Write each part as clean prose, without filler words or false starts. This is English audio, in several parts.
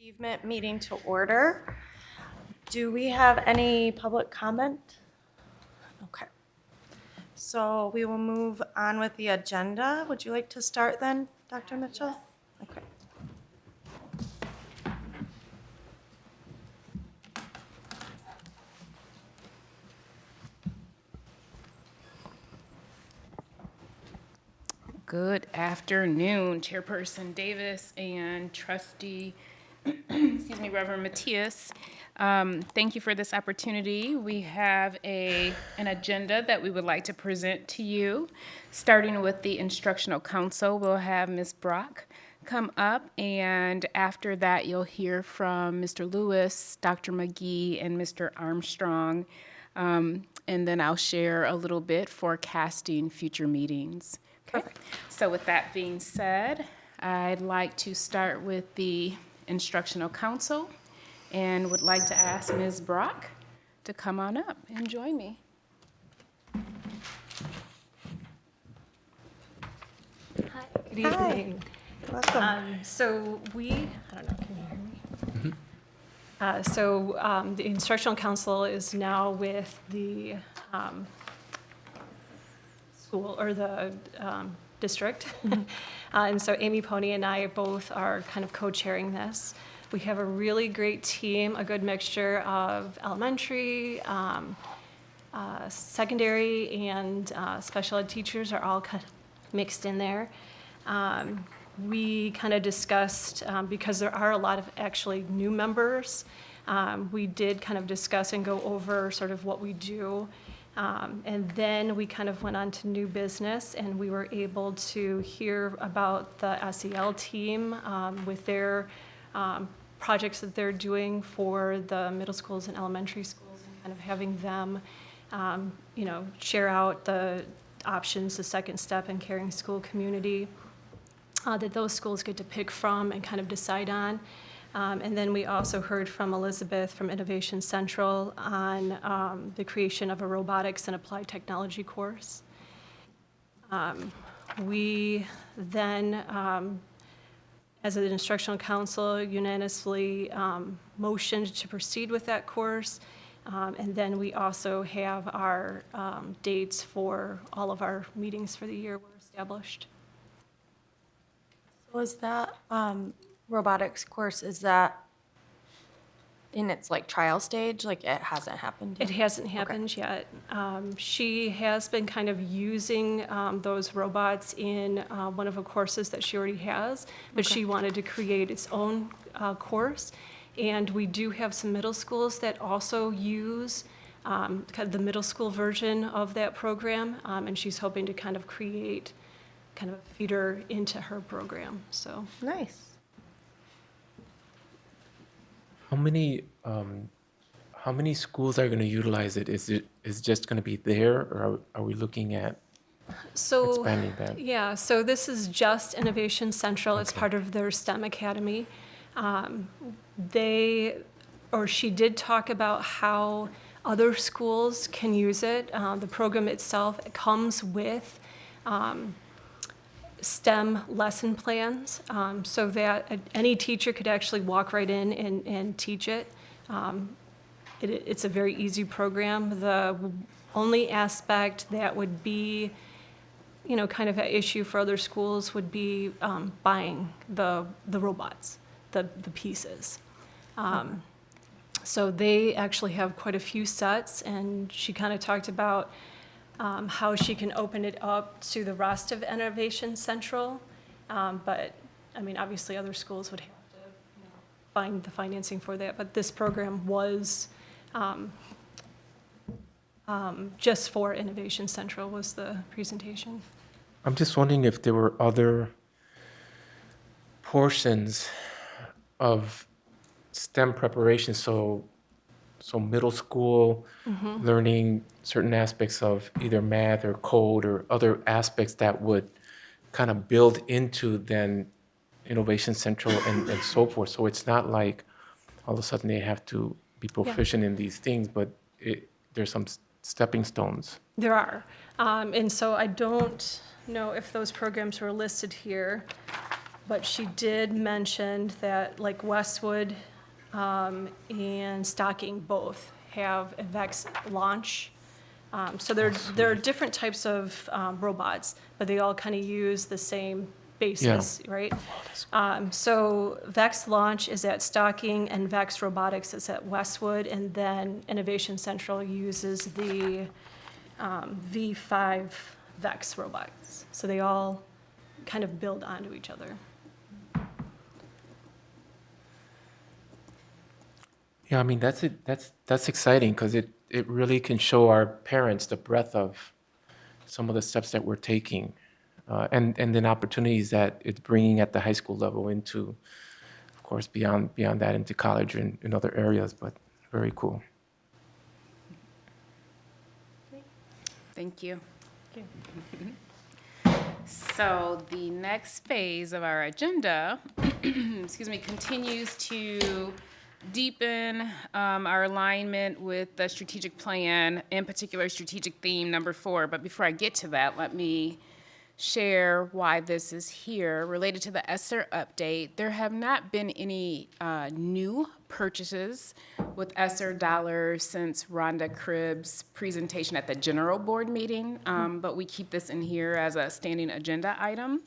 Achievement meeting to order. Do we have any public comment? Okay. So we will move on with the agenda. Would you like to start then, Dr. Mitchell? Okay. Good afternoon, Chairperson Davis and Trustee, excuse me, Reverend Matias. Thank you for this opportunity. We have an agenda that we would like to present to you. Starting with the Instructional Council, we'll have Ms. Brock come up, and after that, you'll hear from Mr. Lewis, Dr. McGee, and Mr. Armstrong. And then I'll share a little bit forecasting future meetings. Okay. Perfect. So with that being said, I'd like to start with the Instructional Council and would like to ask Ms. Brock to come on up and join me. Hi. Good evening. Welcome. I don't know, can you hear me? The Instructional Council is now with the school or the district. And so Amy Pony and I both are kind of co-chairing this. We have a really great team, a good mixture of elementary, secondary, and special ed teachers are all kind of mixed in there. We kind of discussed, because there are a lot of actually new members, we did kind of discuss and go over sort of what we do. And then we kind of went on to new business, and we were able to hear about the SEL team with their projects that they're doing for the middle schools and elementary schools, and kind of having them, share out the options, the second step in caring school community that those schools get to pick from and kind of decide on. And then we also heard from Elizabeth from Innovation Central on the creation of a robotics and applied technology course. We then, as an instructional council, unanimously motioned to proceed with that course. And then we also have our dates for all of our meetings for the year were established. Was that robotics course, is that in its like trial stage? Like it hasn't happened yet? It hasn't happened yet. She has been kind of using those robots in one of the courses that she already has, but she wanted to create its own course. And we do have some middle schools that also use kind of the middle school version of that program, and she's hoping to kind of create kind of a feeder into her program, so. Nice. How many schools are going to utilize it? Is it just going to be there, or are we looking at expanding that? Yeah, so this is just Innovation Central. It's Okay. part of their STEM Academy. She did talk about how other schools can use it. The program itself comes with STEM lesson plans, so that any teacher could actually walk right in and teach it. It's a very easy program. The only aspect that would be, kind of an issue for other schools would be buying the robots, the pieces. So they actually have quite a few sets, and she kind of talked about how she can open it up to the rest of Innovation Central. But, I mean, obviously other schools would have to find the financing for that. But this program was just for Innovation Central was the presentation. I'm just wondering if there were other portions of STEM preparation, so middle school learning certain aspects of either math or code or other aspects that would kind of build into then Innovation Central and so forth. So it's not like all of a sudden they have to be proficient in these things, but there's some stepping stones. There are. And so I don't know if those programs were listed here. But she did mention that like Westwood and Stocking both have a VEX launch. So there are different types of robots, but they all kind of use the same basis, right? So VEX launch is at Stocking and VEX robotics is at Westwood, and then Innovation Central uses the V5 VEX robots. So they all kind of build onto each other. Yeah, I mean, that's it. That's exciting because it really can show our parents the breadth of some of the steps that we're taking, and then opportunities that it's bringing at the high school level into, of course, beyond that into college and in other areas. But very cool. Thank you. Thank So the next phase of our agenda, excuse me, continues to deepen our alignment with the strategic plan, in particular strategic theme number 4. But before I get to that, let me share why this is here. Related to the ESSER update, there have not been any new purchases with ESSER dollars since Rhonda Cribb's presentation at the general board meeting, but we keep this in here as a standing agenda item.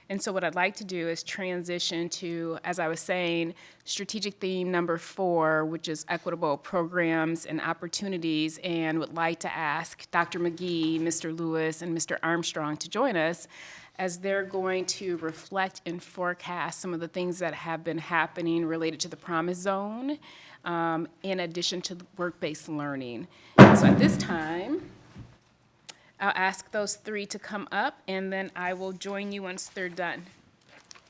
And so what I'd like to do is transition to, as I was saying, strategic theme number 4, which is equitable programs and opportunities, and would like to ask Dr. McGee, Mr. Lewis, and Mr. Armstrong to join us as they're going to reflect and forecast some of the things that have been happening related to the Promise Zone, in addition to the work-based learning. So at this time, I'll ask those 3 to come up, and then I will join you once they're done.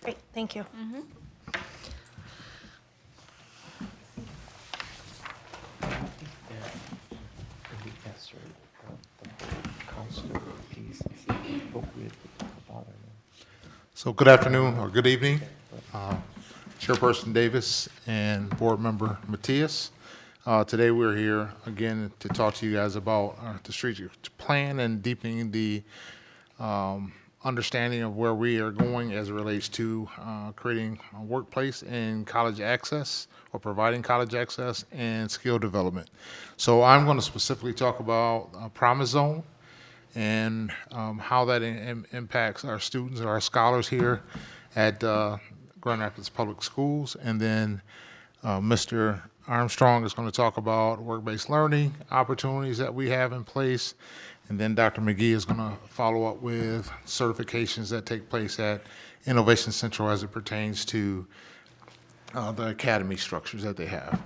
Great, thank you. So good afternoon or good evening, Chairperson Davis and Board Member Matias. Today we're here again to talk to you guys about the strategic plan and deepening the understanding of where we are going as it relates to creating a workplace and college access or providing college access and skill development. So I'm going to specifically talk about Promise Zone and how that impacts our students or our scholars here at Grand Rapids Public Schools. And then Mr. Armstrong is going to talk about work-based learning opportunities that we have in place. And then Dr. McGee is going to follow up with certifications that take place at Innovation Central as it pertains to the academy structures that they have.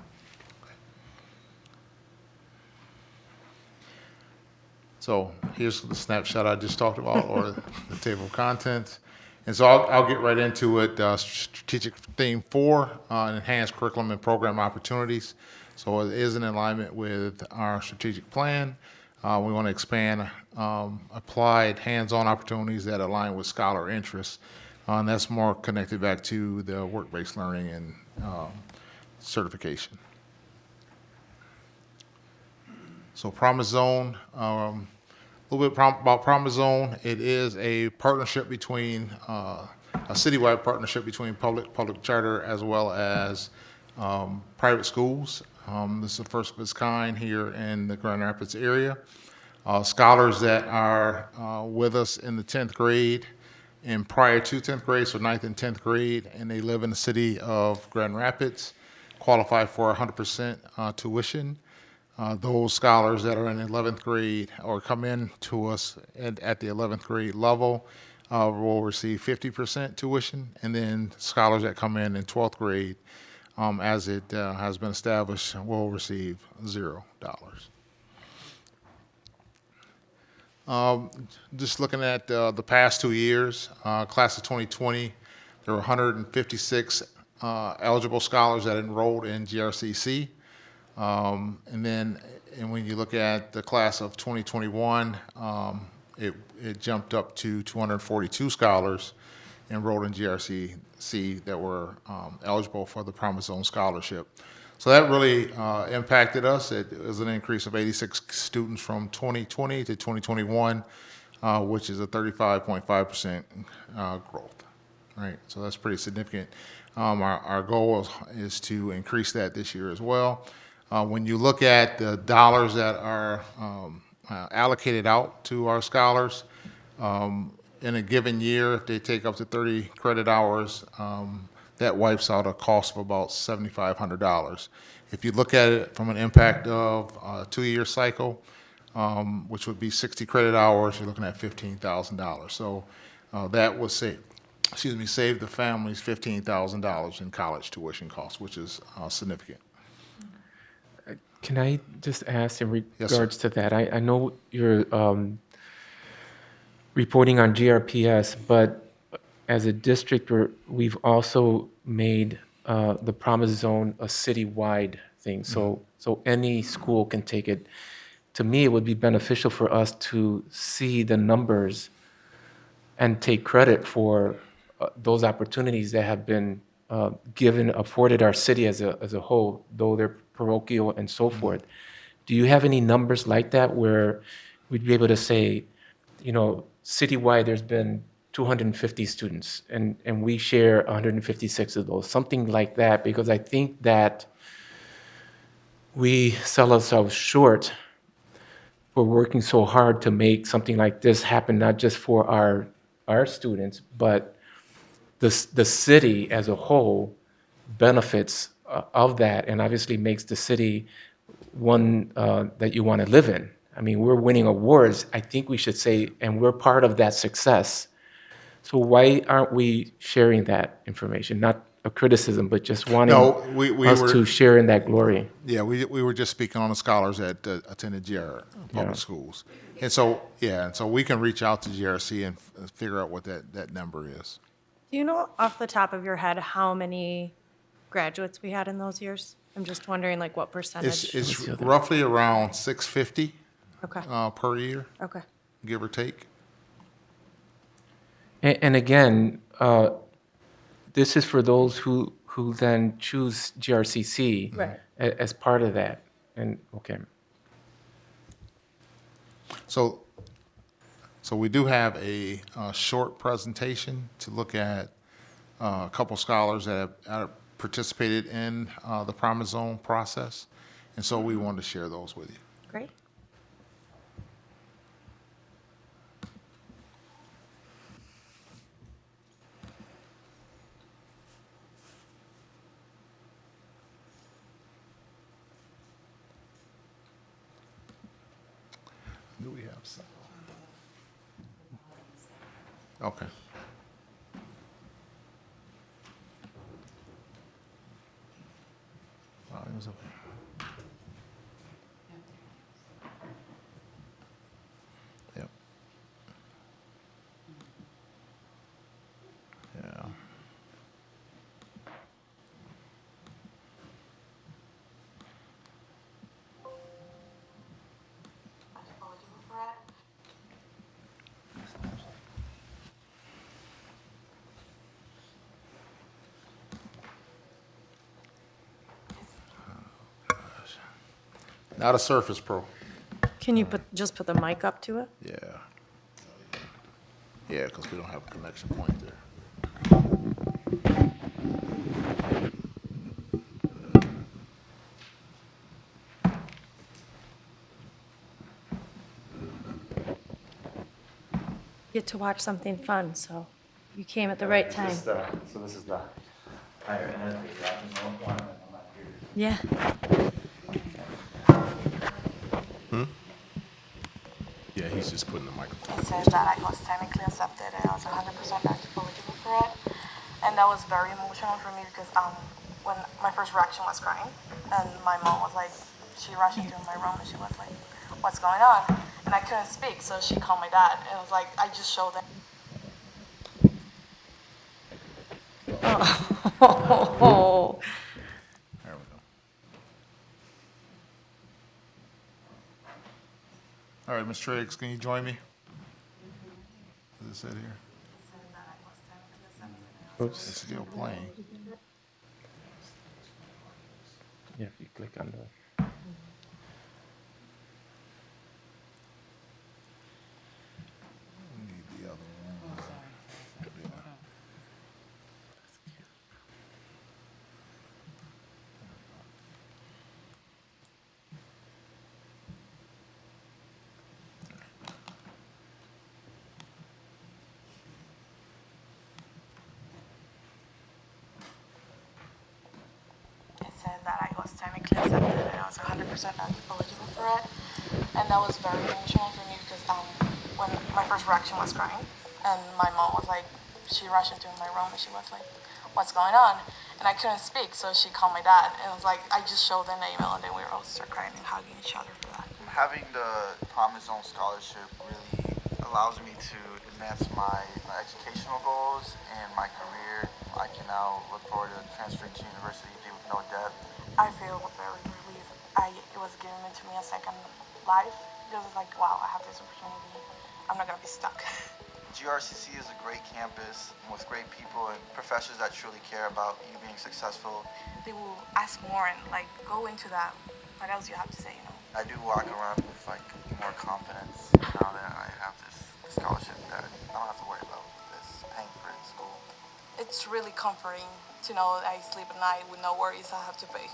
So here's the snapshot I just talked about, or the table of contents. And so I'll get right into it. Strategic theme 4, enhanced curriculum and program opportunities. So it is in alignment with our strategic plan. We want to expand applied hands-on opportunities that align with scholar interests. And that's more connected back to the work-based learning and certification. So Promise Zone, a little bit about Promise Zone. It is a partnership between, a citywide partnership between public charter as well as private schools. This is the first of its kind here in the Grand Rapids area. Scholars that are with us in the 10th grade and prior to 10th grade, so 9th and 10th grade, and they live in the city of Grand Rapids, qualify for 100% tuition. Those scholars that are in 11th grade or come in to us at the 11th grade level will receive 50% tuition, and then scholars that come in 12th grade, as it has been established, will receive $0. Just looking at the past 2 years, class of 2020, there were 156 eligible scholars that enrolled in GRCC. And when you look at the class of 2021, it jumped up to 242 scholars enrolled in GRCC that were eligible for the Promise Zone scholarship. So that really impacted us. It was an increase of 86 students from 2020 to 2021, which is a 35.5% growth. right? So that's pretty significant. Our goal is to increase that this year as well. When you look at the dollars that are allocated out to our scholars, in a given year, if they take up to 30 credit hours, that wipes out a cost of about $7,500. If you look at it from an impact of a 2-year cycle, which would be 60 credit hours, you're looking at $15,000. So that would save the families $15,000 in college tuition costs, which is significant. Can I just ask in Yes, sir. regards to that? I know you're reporting on GRPS, but as a district, we've also made the Promise Zone a citywide thing. So any school can take it. To me, it would be beneficial for us to see the numbers and take credit for those opportunities that have been afforded our city as a whole, though they're parochial and so forth. Do you have any numbers like that where we'd be able to say, citywide, there's been 250 students, and we share 156 of those, something like that, because I think that we sell ourselves short for working so hard to make something like this happen, not just for our students, but the city as a whole benefits of that, and obviously makes the city one that you want to live in. I mean, we're winning awards. I think we should say, and we're part of that success. So why aren't we sharing that information? Not a criticism, but just wanting No, we us were- to share in that glory. Yeah, we were just speaking on the scholars that attended GR public schools. And so we can reach out to GRC and figure out what that number is. Do you know off the top of your head how many graduates we had in those years? I'm just wondering like what percentage. It's roughly around 650 Okay, per year, okay. give or take. And again, this is for those who then choose GRCC Right. as part of that. And okay. So we do have a short presentation to look at a couple scholars that have participated in the Promise Zone process. And so we wanted to share those with you. Great. Do we have some? Okay. It was okay. Yep. Yeah. Not a Surface Pro. Can you just put the mic up to it? Yeah. Yeah, because we don't have a connection point there. Get to watch something fun, so you came at the right time. So this is the higher ed, one, and I'm not here. Yeah. Yeah, he's just putting the microphone. It says that I was technically accepted and I was 100% eligible for it. And that was very emotional for me because when my first reaction was crying, and my mom was like, she rushed into my room and she was like, what's going on? And I couldn't speak, so she called my dad and it was like, I just showed them. Oh. There we go. All right, Ms. Triggs, can you join me? Does it say here? Oops. It's still playing. Yeah, if you click on the. We need the other one. academically accepted and I was 100% eligible for it. And that was very emotional for me because when my first reaction was crying, and my mom was like, she rushed into my room and she was like, what's going on? And I couldn't speak, so she called my dad and it was like, I just showed them the email and then we were all start crying and hugging each other for that. Having the Promise Zone scholarship really allows me to advance my educational goals and my career. I can now look forward to transferring to university with no debt. I feel very relieved. It was given to me a second life because it's like, wow, I have this opportunity. I'm not gonna be stuck. GRCC is a great campus with great people and professors that truly care about you being successful. They will ask more and like go into that. What else you have to say, you know? I do walk around with like more confidence now that I have this scholarship that I don't have to worry about this paying for it in school. It's really comforting to know that I sleep at night with no worries I have to pay.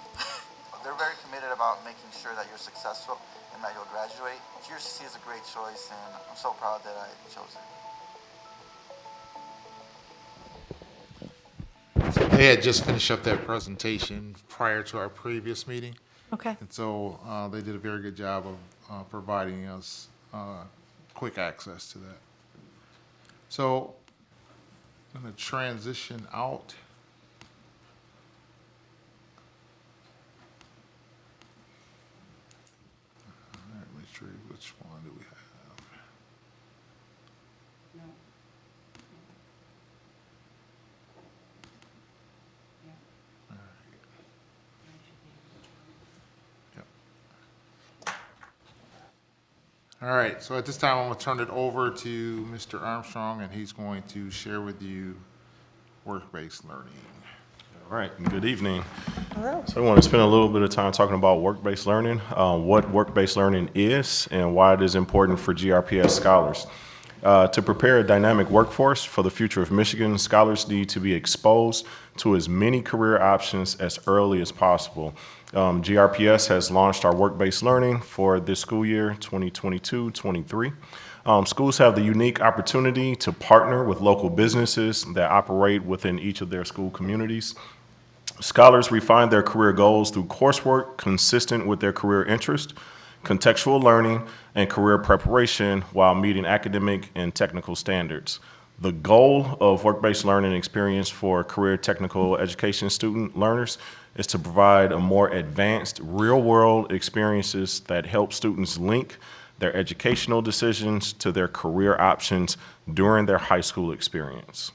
They're very committed about making sure that you're successful and that you'll graduate. GRCC is a great choice and I'm so proud that I chose it. They had just finished up that presentation prior to our previous meeting. Okay. And so they did a very good job of providing us quick access to that. So I'm going to transition out. All right, make sure which one do we have. All right, so at this time, I'm going to turn it over to Mr. Armstrong, and he's going to share with you work-based learning. All right, good evening. So I want to spend a little bit of time talking about work-based learning, what work-based learning is, and why it is important for GRPS scholars. To prepare a dynamic workforce for the future of Michigan, scholars need to be exposed to as many career options as early as possible. GRPS has launched our work-based learning for this school year, 2022-23. Schools have the unique opportunity to partner with local businesses that operate within each of their school communities. Scholars refine their career goals through coursework consistent with their career interest, contextual learning, and career preparation while meeting academic and technical standards. The goal of work-based learning experience for career technical education student learners is to provide a more advanced real-world experiences that help students link their educational decisions to their career options during their high school experience.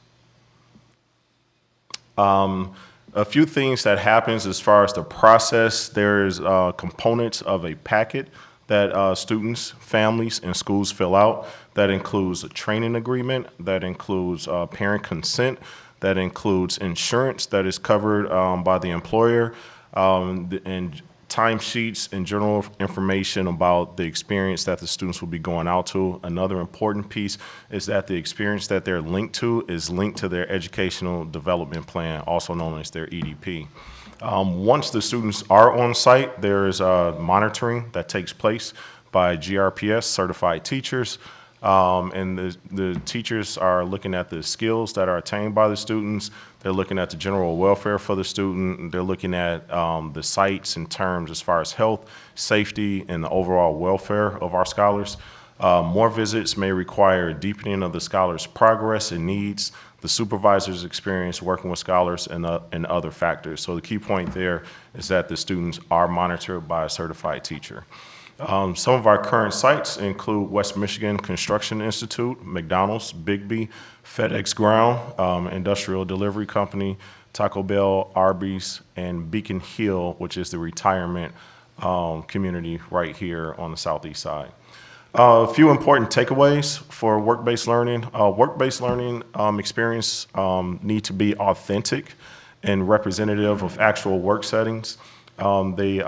A few things that happens as far as the process, there's components of a packet that students, families, and schools fill out. That includes a training agreement, that includes parent consent, that includes insurance that is covered by the employer, and timesheets and general information about the experience that the students will be going out to. Another important piece is that the experience that they're linked to is linked to their educational development plan, also known as their EDP. Once the students are on site, there is monitoring that takes place by GRPS certified teachers. And the teachers are looking at the skills that are attained by the students. They're looking at the general welfare for the student. They're looking at the sites in terms as far as health, safety, and the overall welfare of our scholars. More visits may require a deepening of the scholars' progress and needs, the supervisor's experience working with scholars, and other factors. So the key point there is that the students are monitored by a certified teacher. Some of our current sites include West Michigan Construction Institute, McDonald's, Bigby, FedEx Ground, Industrial Delivery Company, Taco Bell, Arby's, and Beacon Hill, which is the retirement community right here on the southeast side. A few important takeaways for work-based learning. Work-based learning experience need to be authentic and representative of actual work settings. They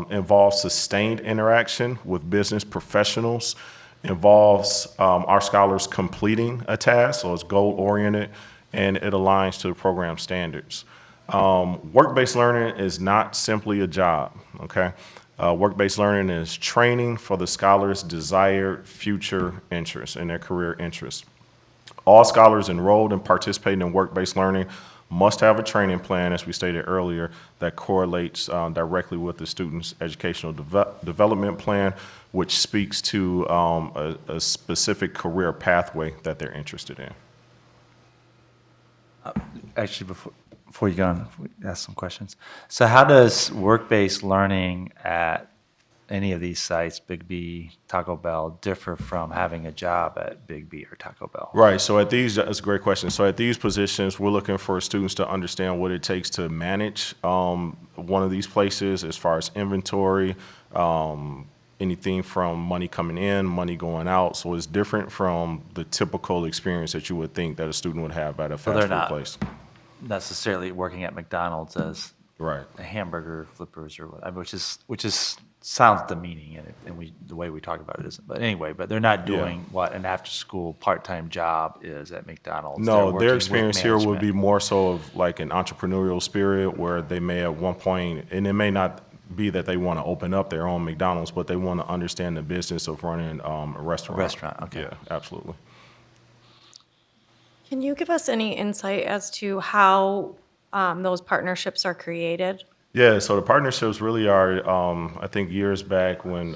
involve sustained interaction with business professionals, involves our scholars completing a task, so it's goal-oriented, and it aligns to the program standards. Work-based learning is not simply a job, okay? Work-based learning is training for the scholars' desired future interests and their career interests. All scholars enrolled and participating in work-based learning must have a training plan, as we stated earlier, that correlates directly with the student's educational development plan, which speaks to a specific career pathway that they're interested in. Actually, before you go on, ask some questions. So how does work-based learning at any of these sites, Big B, Taco Bell, differ from having a job at Big B or Taco Bell? Right. So at these, that's a great question. So at these positions, we're looking for students to understand what it takes to manage one of these places as far as inventory, anything from money coming in, money going out. So it's different from the typical experience that you would think that a student would have at a So fast they're food not place. necessarily working at McDonald's as Right. hamburger flippers or whatever, which is sounds demeaning, and the way we talk about it isn't. But anyway, but they're not doing what an after-school part-time job is at McDonald's. They're No, working their with experience here would be management. more so of like an entrepreneurial spirit where they may at one point, and it may not be that they want to open up their own McDonald's, but they want to understand the business of running a restaurant. Restaurant, okay. Yeah, absolutely. Can you give us any insight as to how those partnerships are created? Yeah, so the partnerships really are, I think years back when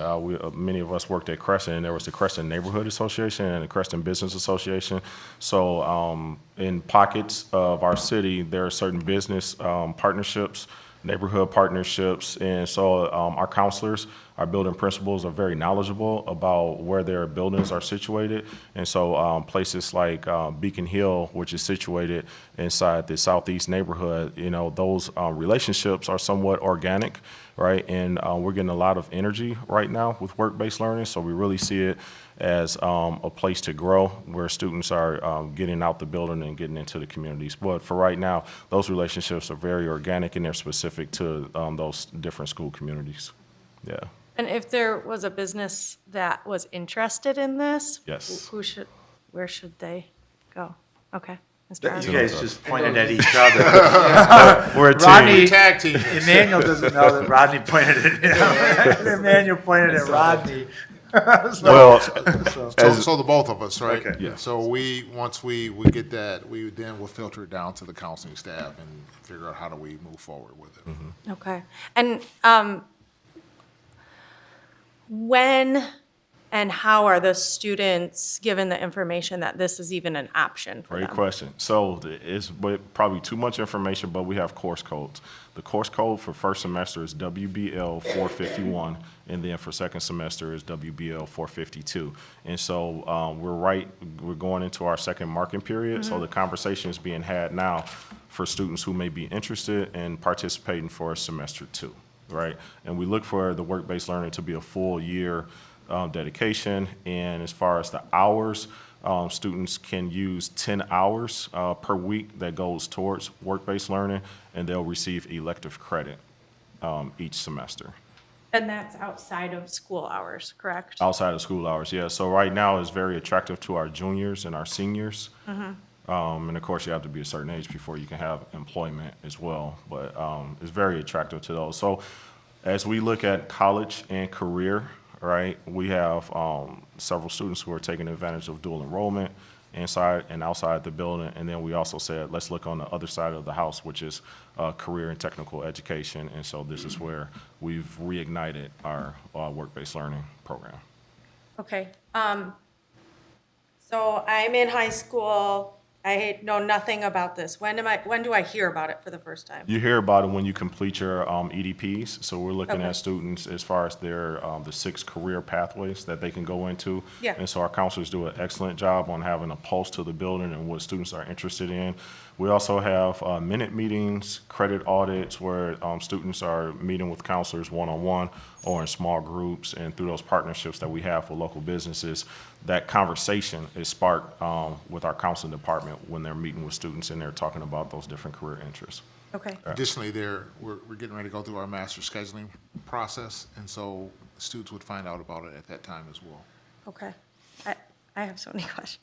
many of us worked at Crescent, there was the Crescent Neighborhood Association and the Crescent Business Association. So in pockets of our city, there are certain business partnerships, neighborhood partnerships, and so our counselors, our building principals are very knowledgeable about where their buildings are situated. And so places like Beacon Hill, which is situated inside the southeast neighborhood, you know, those relationships are somewhat organic, right? And we're getting a lot of energy right now with work-based learning, so we really see it as a place to grow where students are getting out the building and getting into the communities. But for right now, those relationships are very organic and they're specific to those different school communities. Yeah. And if there was a business that was interested in this, Yes. where should they go? Okay, Mr. You Arnold. guys just pointed at each other. We're a team. Rodney, Tag team. Emmanuel doesn't know that Rodney pointed at him. Emmanuel pointed at Rodney. Well, So the both of us, right? Okay. Yeah. So once we get that, we then will filter it down to the counseling staff and figure out how do we move forward with it. Okay, and when and how are the students given the information that this is even an option for great them? question. So it's probably too much information, but we have course codes. The course code for first semester is WBL 451, and then for second semester is WBL 452. And so we're going into our second marking period, so the conversation is being had now for students who may be interested in participating for semester 2, right? And we look for the work-based learning to be a full year dedication, and as far as the hours, students can use 10 hours per week that goes towards work-based learning, and they'll receive elective credit each semester. And that's outside of school hours, correct? Outside of school hours, yeah. So right now it's very attractive to our juniors and our seniors. And of course, you have to be a certain age before you can have employment as well, but it's very attractive to those. So as we look at college and career, right, we have several students who are taking advantage of dual enrollment inside and outside the building. And then we also said, let's look on the other side of the house, which is career and technical education. And so this is where we've reignited our work-based learning program. Okay, so I'm in high school, I know nothing about this. When do I hear about it for the first time? You hear about it when you complete your EDPs. So we're looking Okay. at students as far as their the 6 career pathways that they can go into. Yeah. And so our counselors do an excellent job on having a pulse to the building and what students are interested in. We also have minute meetings, credit audits, where students are meeting with counselors one-on-one or in small groups, and through those partnerships that we have with local businesses, that conversation is sparked with our counseling department when they're meeting with students and they're talking about those different career interests. Okay, Additionally, we're getting ready to go through our master scheduling process, and so students would find out about it at that time as well. okay. I have so many questions.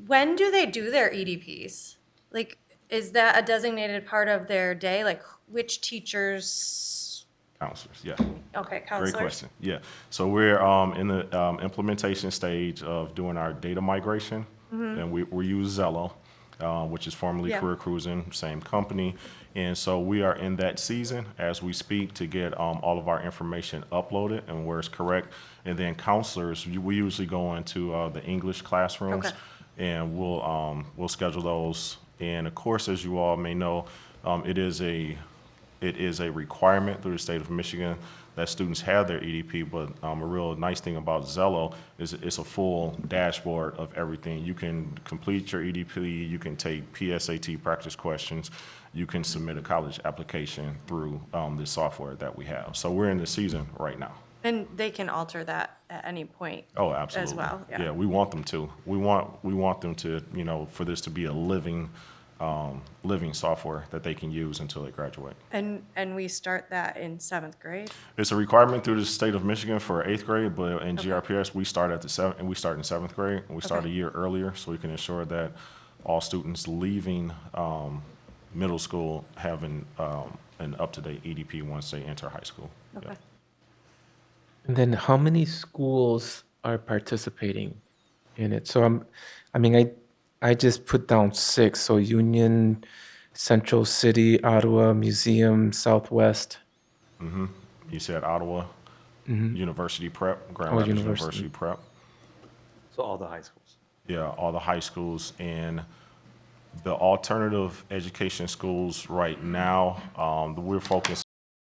When do they do their EDPs? Like, is that a designated part of their day? Like, which teachers? Counselors, yeah. Okay, counselors. Great question. Yeah. So we're in the implementation stage of doing our data migration, and we use Zello. which is formerly Yeah. Career Cruising, same company. And so we are in that season as we speak to get all of our information uploaded and where it's correct. And then counselors, we usually go into the English classrooms, Okay. and we'll schedule those. And of course, as you all may know, it is a requirement through the state of Michigan that students have their EDP, but a real nice thing about Zello is it's a full dashboard of everything. You can complete your EDP, you can take PSAT practice questions, you can submit a college application through the software that we have. So we're in the season right now. And they can alter that at any point. Oh, absolutely. As well, yeah. Yeah, we want them to. We want them to, for this to be a living software that they can use until they graduate. And we start that in 7th grade? It's a requirement through the state of Michigan for 8th grade, but in GRPS, we start in 7th grade, and we start a year earlier, so we can ensure that all students leaving middle school have an up-to-date EDP once they enter high school. Okay. Yeah. And then how many schools are participating in it? So I just put down 6. So Union, Central City, Ottawa, Museum, Southwest. You said Ottawa, University Prep, Grand Rapids University Prep. So all the high schools. Yeah, all the high schools and the alternative education schools right now, we're focused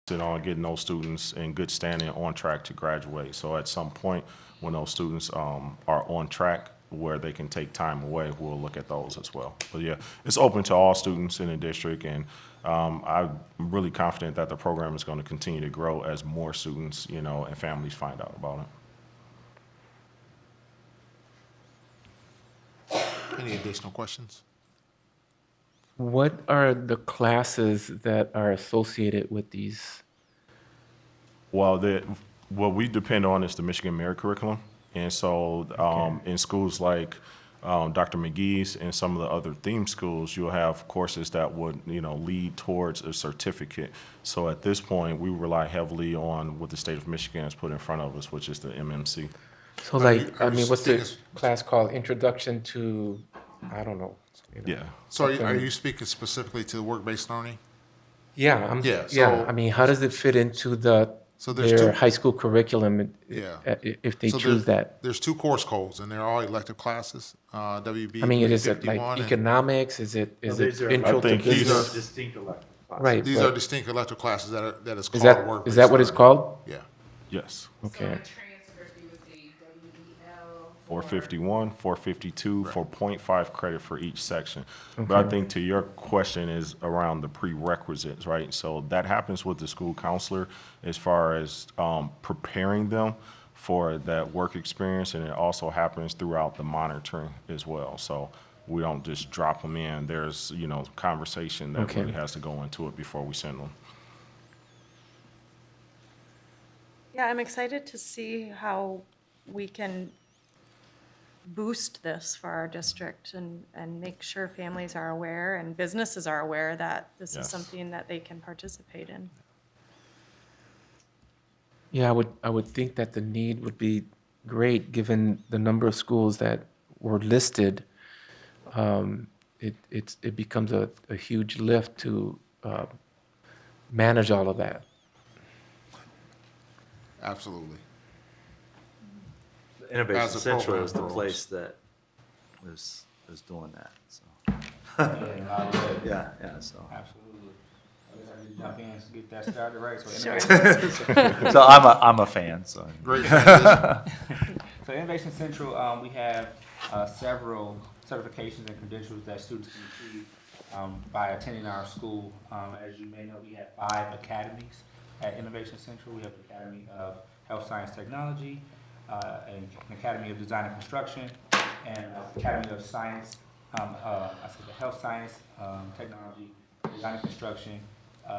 on getting those students in good standing on track to graduate. So at some point when those students are on track where they can take time away, we'll look at those as well. But yeah, it's open to all students in the district, and I'm really confident that the program is going to continue to grow as more students, and families find out about it. Any additional questions? What are the classes that are associated with these? Well, what we depend on is the Michigan Merit Curriculum. And so in schools like Dr. McGee's and some of the other theme schools, you'll have courses that would, lead towards a certificate. So at this point, we rely heavily on what the state of Michigan has put in front of us, which is the MMC. So Are you what's the speaking- class called? Introduction to, I don't know. Yeah. So are you speaking specifically to work-based learning? Yeah, Yeah, so- how does it fit into So there's their two- high school curriculum Yeah. if they So choose that? There's 2 course codes, and they're all elective classes. WB I mean, is it like 351 and- economics? Is it these are- intro I to think these business? Distinct elective classes. Right. These but are distinct elective classes that is is called that work-based is that what it's learning. called? Yeah. Yes. Okay. So in transcript, you would see WEL. 451, 452, for 0.5 credit for each section. But I think to your question is around the prerequisites, right? So that happens with the school counselor as far as preparing them for that work experience, and it also happens throughout the monitoring as well. So we don't just drop them in. There's, conversation that Okay. really has to go into it before we send them. Yeah, I'm excited to see how we can boost this for our district and make sure families are aware and businesses are aware that this is Yes. something that they can participate in. Yeah, I would think that the need would be great given the number of schools that were listed. It becomes a huge lift to manage all of that. Absolutely. The Innovation As a Central program is the grows. place that is doing that, so. Yeah, so. Absolutely. I guess I just jump in and get that started right. So Sure. Innovation, So I'm a fan, so. Great transition. so Innovation Central, we have several certifications and credentials that students can achieve by attending our school. As you may know, we have 5 academies at Innovation Central. We have the Academy of Health Science Technology, an Academy of Design and Construction, and Academy of Science, the Health Science, Technology, Design and Construction,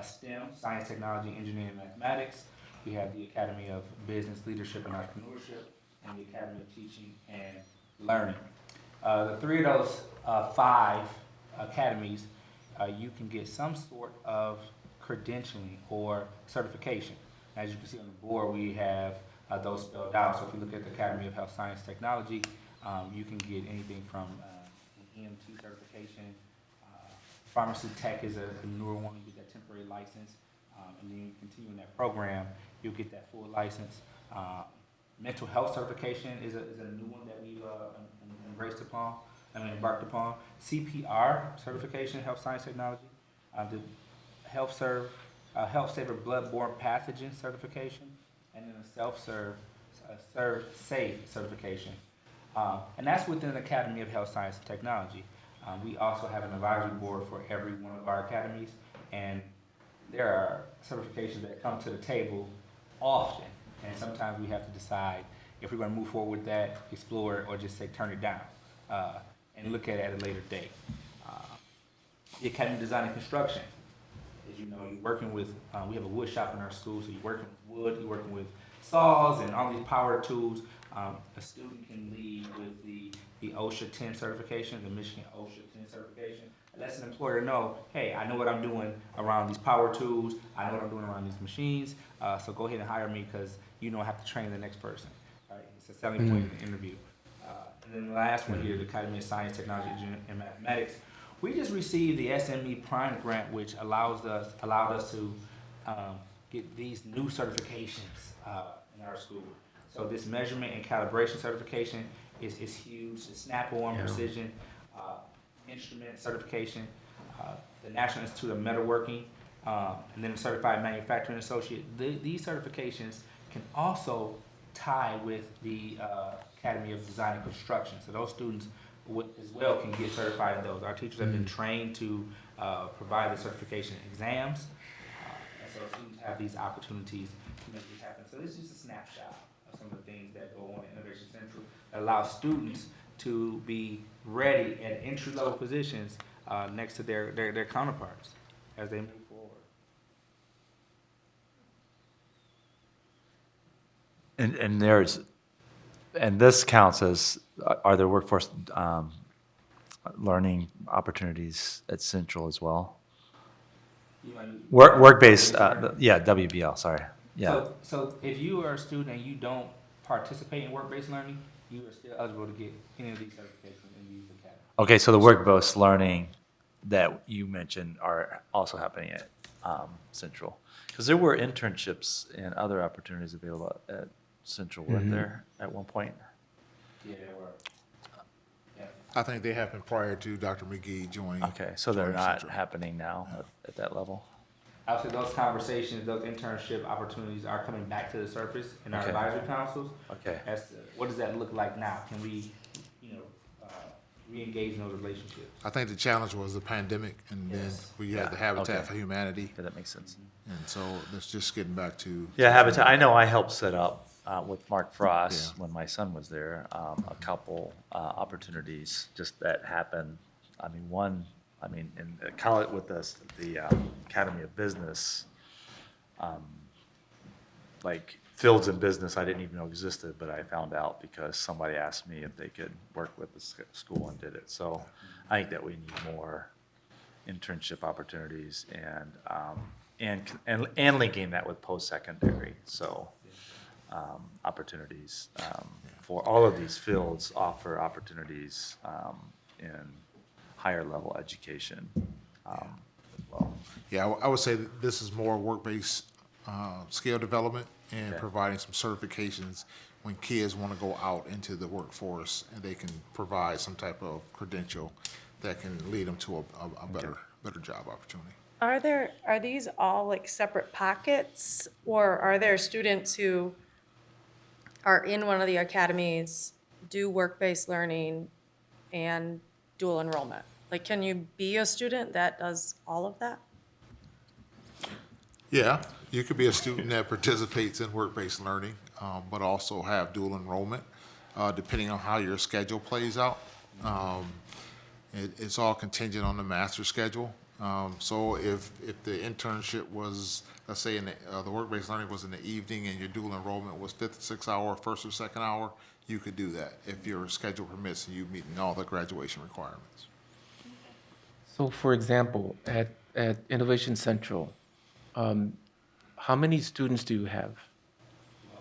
STEM, Science, Technology, Engineering, and Mathematics. We have the Academy of Business, Leadership, and Entrepreneurship, and the Academy of Teaching and Learning. The 3 of those 5 academies, you can get some sort of credentialing or certification. As you can see on the board, we have those spelled out. So if you look at the Academy of Health Science Technology, you can get anything from EMT certification. Pharmacy tech is a newer one. You get that temporary license, and then you continue in that program, you'll get that full license. Mental health certification is a new one that we've embarked upon. CPR certification, health science technology. The health saver bloodborne pathogen certification, and then a serve safe certification. And that's within the Academy of Health Science and Technology. We also have an advisory board for every one of our academies, and there are certifications that come to the table often, and sometimes we have to decide if we're going to move forward with that, explore it, or just say turn it down, and look at it at a later date. The Academy of Design and Construction, as you know, you're working with, we have a wood shop in our school, so you're working with wood, you're working with saws and all these power tools. A student can lead with the OSHA 10 certification, the Michigan OSHA 10 certification. It lets an employer know, hey, I know what I'm doing around these power tools, I know what I'm doing around these machines, so go ahead and hire me because you don't have to train the next person. Right? It's a selling point in the interview. And then the last one here, the Academy of Science, Technology, and Mathematics. We just received the SME Prime Grant, which allowed us to get these new certifications in our school. So this measurement and calibration certification is huge. The Snap-on precision instrument certification, the National Institute of Metalworking, and then the Certified Manufacturing Associate. These certifications can also tie with the Academy of Design and Construction. So those students as well can get certified in those. Our teachers have been trained to provide the certification exams, and so students have these opportunities to make this happen. So this is just a snapshot of some of the things that go on at Innovation Central that allow students to be ready at entry-level positions next to their counterparts as they move forward. And this counts as, are there workforce learning opportunities at Central as well? Work-based, yeah, WBL, sorry. Yeah. So if you are a student and you don't participate in work-based learning, you are still eligible to get any of these certifications in these academies. Okay, so the work-based learning that you mentioned are also happening at Central. Because there were internships and other opportunities available at Central, weren't there, at one point? Yeah, there were. I think they happened prior to Dr. McGee joining. Okay, so they're joining not Central. happening now at that level? Obviously, those conversations, those internship opportunities are coming back to the surface in our Okay. advisory councils. Okay. As to what does that look like now? Can we, re-engage in those relationships? I think the challenge was the pandemic, and then Yes. we had the Yeah, Habitat okay. for Humanity, Yeah, that makes sense. and so it's just getting back to. Yeah, Habitat, I know I helped set up with Mark Frost Yeah. when my son was there, a couple opportunities just that happened. I mean, in college with the Academy of Business, like fields in business I didn't even know existed, but I found out because somebody asked me if they could work with the school and did it. So I think that we need more internship opportunities and linking that with post-secondary. So opportunities for all of these fields offer opportunities in higher level education as well. Yeah, I would say that this is more work-based skill development and Okay. providing some certifications when kids want to go out into the workforce, and they can provide some type of credential that can lead them to a better job opportunity. Are these all like separate pockets, or are there students who are in one of the academies, do work-based learning and dual enrollment? Like, can you be a student that does all of that? Yeah, you could be a student that participates in work-based learning, but also have dual enrollment, depending on how your schedule plays out. It's all contingent on the master schedule. So if the internship was, let's say, the work-based learning was in the evening and your dual enrollment was 5th, 6th hour, 1st or 2nd hour, you could do that if your schedule permits and you meeting all the graduation requirements. So for example, at Innovation Central, how many students do you have?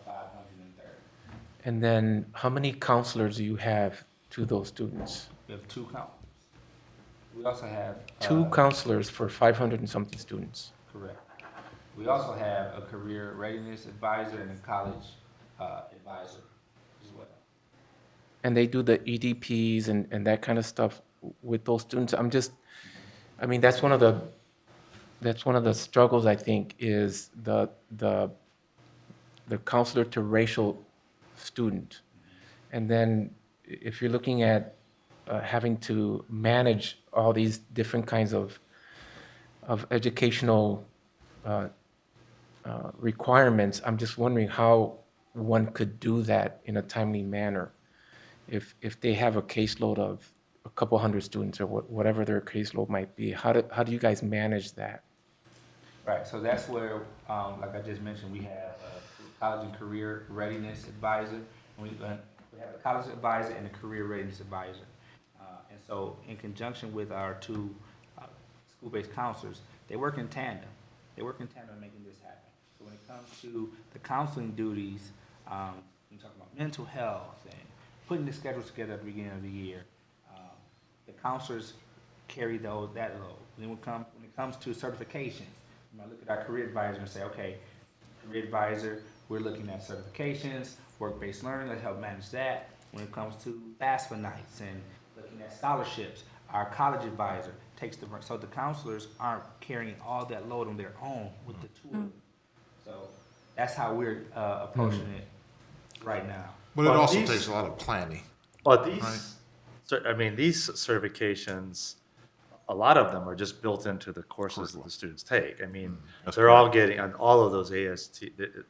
About 530. And then how many counselors do you have to those students? We have 2 counselors. We also have. Two counselors for 500 and something students. Correct. We also have a career readiness advisor and a college advisor as well. And they do the EDPs and that kind of stuff with those students. I mean, that's one of the struggles, I think, is the counselor to racial student. And then if you're looking at having to manage all these different kinds of educational requirements, I'm just wondering how one could do that in a timely manner. If they have a caseload of a couple hundred students or whatever their caseload might be, how do you guys manage that? Right, so that's where, like I just mentioned, we have a college and career readiness advisor. And we have a college advisor and a career readiness advisor. And so in conjunction with our two school-based counselors, they work in tandem. They work in tandem making this happen. So when it comes to the counseling duties, we talk about mental health and putting the schedules together at the beginning of the year, the counselors carry that load. Then when it comes to certifications, you might look at our career advisor and say, okay, career advisor, we're looking at certifications, work-based learning, let's help manage that. When it comes to FAFSA nights and looking at scholarships, our college advisor takes the, so the counselors aren't carrying all that load on their own with the two of them. So that's how we're approaching it right now. But it Well, also these- takes a lot of planning. Well, these, Right. I mean, these certifications, a lot of them are just built into the courses that the students take. I mean, they're all getting, on all of those AST,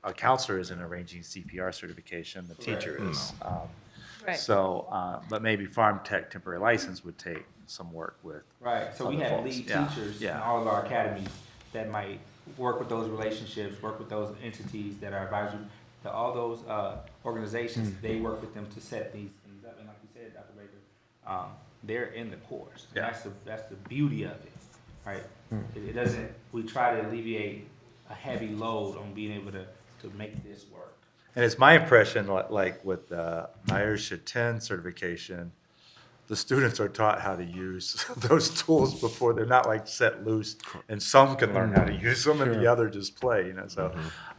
a counselor isn't arranging CPR certification, the teacher is. Right. So, but maybe farm tech temporary license would take some work with. Right, so we other have folks. lead Yeah, teachers in yeah. all of our academies that might work with those relationships, work with those entities that are advisory. All those organizations, they work with them to set these things up. And like you said, Dr. Baker, they're in the course. And Yeah. that's the beauty of it, right? It doesn't, we try to alleviate a heavy load on being able to make this work. And it's my impression, like with the IRSHA 10 certification, the students are taught how to use those tools before they're not like set loose, and some can learn how to use them, and the other just play. So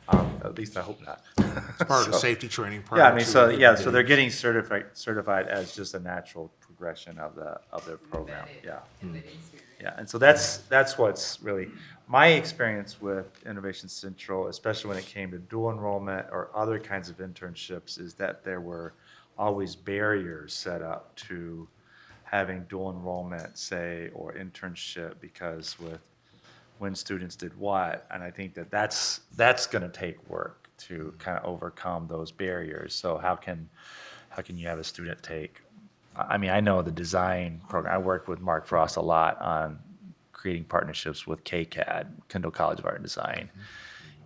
at least I hope not. It's part of the So- safety training. Yeah, I prior mean, to so it yeah, being so they're engaged. getting certified as just a natural progression of their program. Yeah. Yeah, and so that's what's really my experience with Innovation Central, especially when it came to dual enrollment or other kinds of internships, is that there were always barriers set up to having dual enrollment, say, or internship, because with when students did what, and I think that's going to take work to kind of overcome those barriers. So how can you have a student take? I mean, I know the design program. I worked with Mark Frost a lot on creating partnerships with KCAD, Kendall College of Art and Design,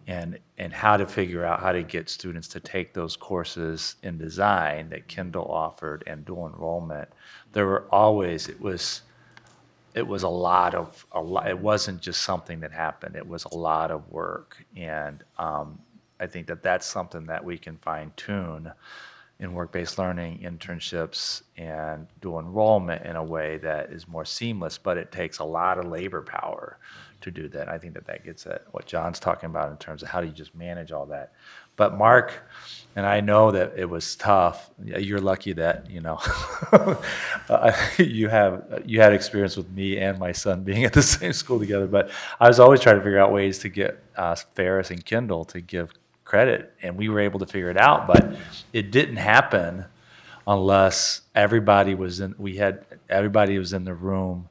and how to figure out how to get students to take those courses in design that Kendall offered and dual enrollment. There were always, it was a lot. It wasn't just something that happened. It was a lot of work, and I think that's something that we can fine tune in work-based learning, internships, and dual enrollment in a way that is more seamless, but it takes a lot of labor power to do that. I think that gets at what John's talking about in terms of how do you just manage all that. But Mark, and I know that it was tough. You're lucky that, you had experience with me and my son being at the same school together, but I was always trying to figure out ways to get Ferris and Kendall to give credit, and we were able to figure it out, but it didn't happen unless everybody was in the room,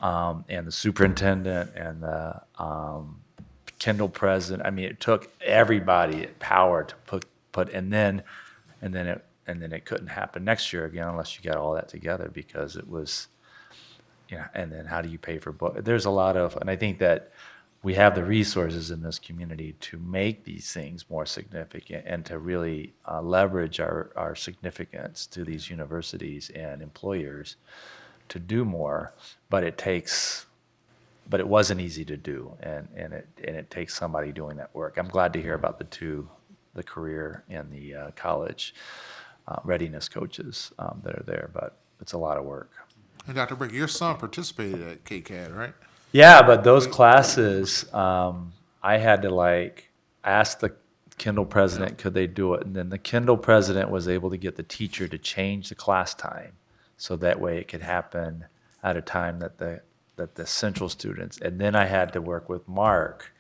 and the superintendent and the Kendall president. I mean, it took everybody power to put and then it couldn't happen next year again unless you got all that together, because it was, and then how do you pay for book? There's a lot of, and I think that we have the resources in this community to make these things more significant and to really leverage our significance to these universities and employers to do more. But it wasn't easy to do, and it takes somebody doing that work. I'm glad to hear about the career and the college readiness coaches that are there, but it's a lot of work. And Dr. Baker, your son participated at KCAD, right? Yeah, but those classes, I had to like ask the Kindle president, could they do it? And then the Kindle president was able to get the teacher to change the class time. So that way it could happen at a time that the central students, and then I had to work with Mark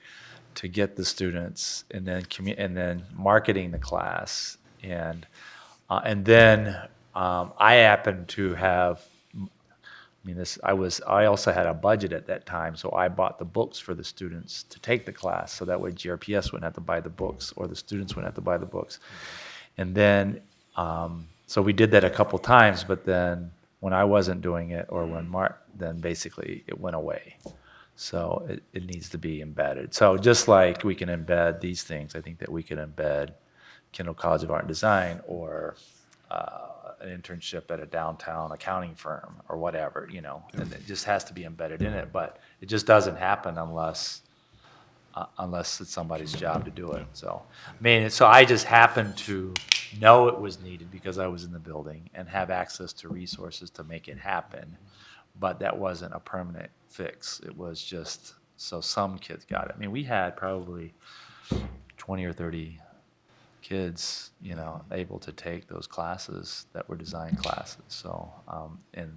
to get the students and then marketing the class. And then I happened to have, I also had a budget at that time, so I bought the books for the students to take the class, so that way GRPS wouldn't have to buy the books, or the students wouldn't have to buy the books. And then, so we did that a couple times, but then when I wasn't doing it, or when Mark, then basically it went away. So it needs to be embedded. So just like we can embed these things, I think that we can embed Kendall College of Art and Design, or an internship at a downtown accounting firm or whatever, and it just has to be embedded in it. But it just doesn't happen unless it's somebody's job to do it. So, so I just happened to know it was needed because I was in the building and have access to resources to make it happen. But that wasn't a permanent fix. It was just so some kids got it. We had probably 20 or 30 kids, able to take those classes that were design classes. So, and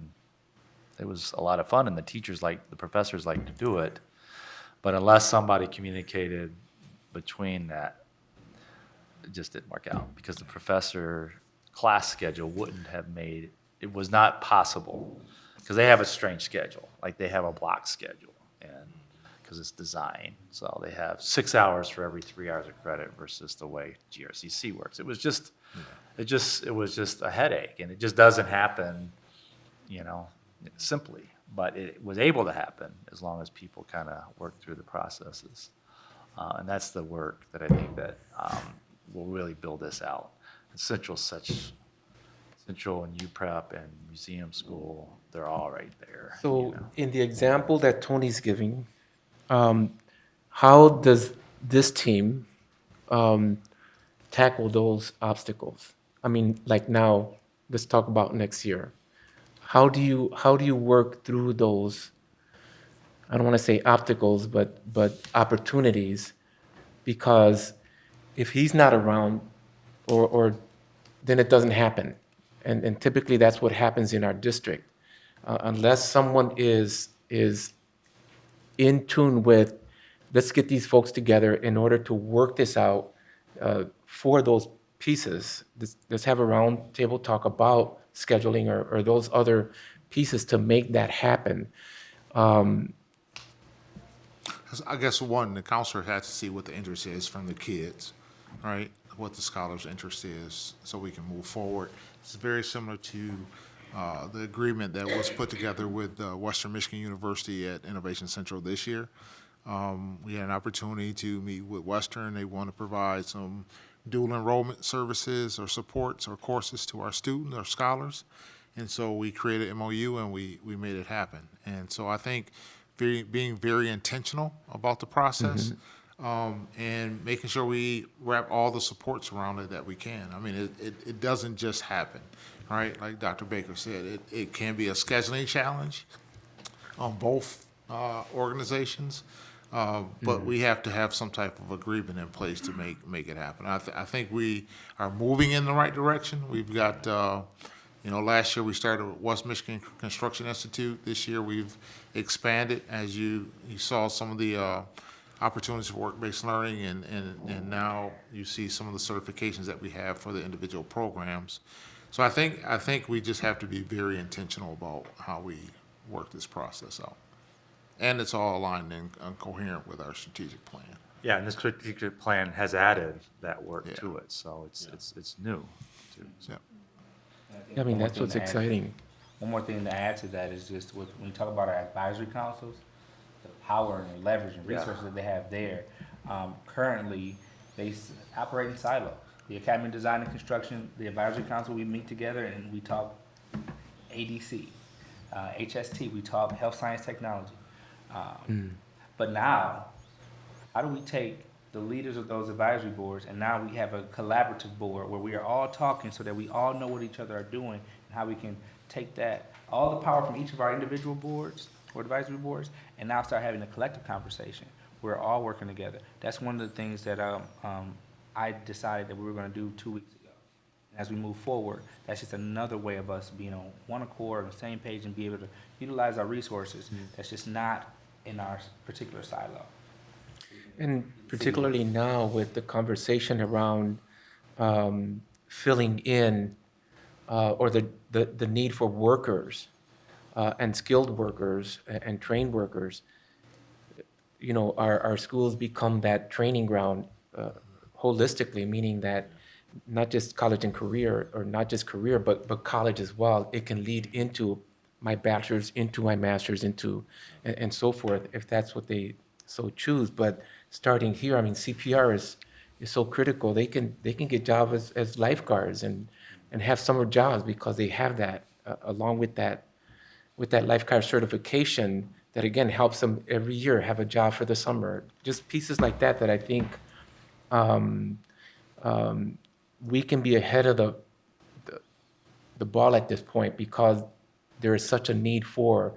it was a lot of fun, and the professors liked to do it. But unless somebody communicated between that, it just didn't work out, because the professor class schedule wouldn't have made, it was not possible, because they have a strange schedule. Like, they have a block schedule, and because it's design. So they have 6 hours for every 3 hours of credit versus the way GRCC works. It was just a headache, and it just doesn't happen, simply. But it was able to happen as long as people kind of work through the processes. And that's the work that I think that will really build this out. And Central and UPrep and Museum School, they're all right there. So in the example that Tony's giving, how does this team tackle those obstacles? Like now, let's talk about next year. How do you work through those? I don't want to say obstacles, but opportunities, because if he's not around, or then it doesn't happen, and typically that's what happens in our district, unless someone is in tune with, let's get these folks together in order to work this out for those pieces. Let's have a round table talk about scheduling or those other pieces to make that happen. I guess the counselor has to see what the interest is from the kids, right? What the scholar's interest is, so we can move forward. It's very similar to the agreement that was put together with Western Michigan University at Innovation Central this year. We had an opportunity to meet with Western. They want to provide some dual enrollment services or supports or courses to our students, our scholars. And so we created MOU, and we made it happen. And so I think being very intentional about the process, and making sure we wrap all the supports around it that we can. It doesn't just happen, right? Like Dr. Baker said, it can be a scheduling challenge on both organizations. But we have to have some type of agreement in place to make it happen. I think we are moving in the right direction. We've got, last year we started with West Michigan Construction Institute. This year we've expanded, as you saw some of the opportunities for work-based learning, and now you see some of the certifications that we have for the individual programs. So I think we just have to be very intentional about how we work this process out. And it's all aligned and coherent with our strategic plan. Yeah, and this strategic plan has added that work to it, so it's new. Too. Yeah. That's what's exciting. One more thing to add to that is just when you talk about our advisory councils, the power and leverage and resources that they have there. Currently, they operate in silos. The Academy of Design and Construction, the advisory council, we meet together and we talk ADC, HST, we talk health science technology. But now, how do we take the leaders of those advisory boards, and now we have a collaborative board where we are all talking so that we all know what each other are doing and how we can take that all the power from each of our individual boards or advisory boards, and now start having a collective conversation. We're all working together. That's one of the things that I decided that we were going to do 2 weeks ago. As we move forward, that's just another way of us being on one accord, on the same page, and be able to utilize our resources. That's just not in our particular silo. And particularly now with the conversation around filling in or the need for workers and skilled workers and trained workers, you know, our schools become that training ground holistically, meaning that not just college and career, or not just career, but college as well. It can lead into my bachelor's, into my master's, into, and so forth, if that's what they so choose. But starting here, I mean, CPR is so critical. They can get jobs as lifeguards and have summer jobs because they have that, along with that lifeguard certification that again helps them every year have a job for the summer. Just pieces like that I think we can be ahead of the ball at this point, because there is such a need for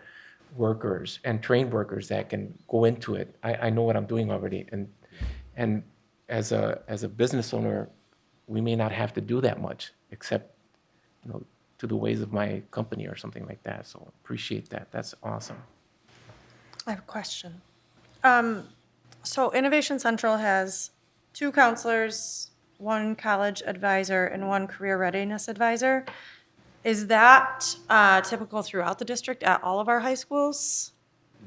workers and trained workers that can go into it. I know what I'm doing already, and as a business owner, we may not have to do that much, except, you know, to the ways of my company or something like that. So appreciate that. That's awesome. I have a question. So Innovation Central has 2 counselors, 1 college advisor, and 1 career readiness advisor. Is that typical throughout the district at all of our high schools?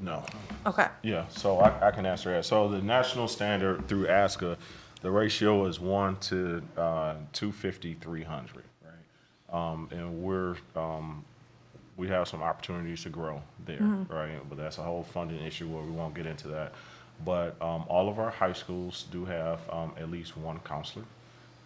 No. Okay. Yeah, so I can answer that. So the national standard through ASCA, the ratio is 1 to 250, 300, right? And we have some opportunities to grow there, right? But that's a whole funding issue where we won't get into that. But all of our high schools do have at least 1 counselor,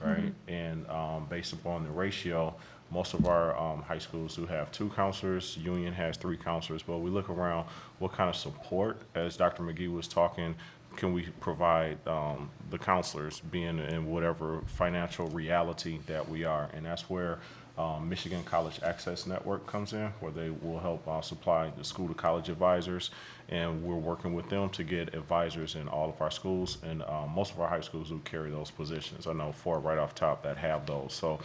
right? And based upon the ratio, most of our high schools do have 2 counselors. Union has 3 counselors. But we look around, what kind of support, as Dr. McGee was talking, can we provide the counselors, being in whatever financial reality that we are? And that's where Michigan College Access Network comes in, where they will help supply the school to college advisors, and we're working with them to get advisors in all of our schools, and most of our high schools do carry those positions. I know 4 right off top that have those. So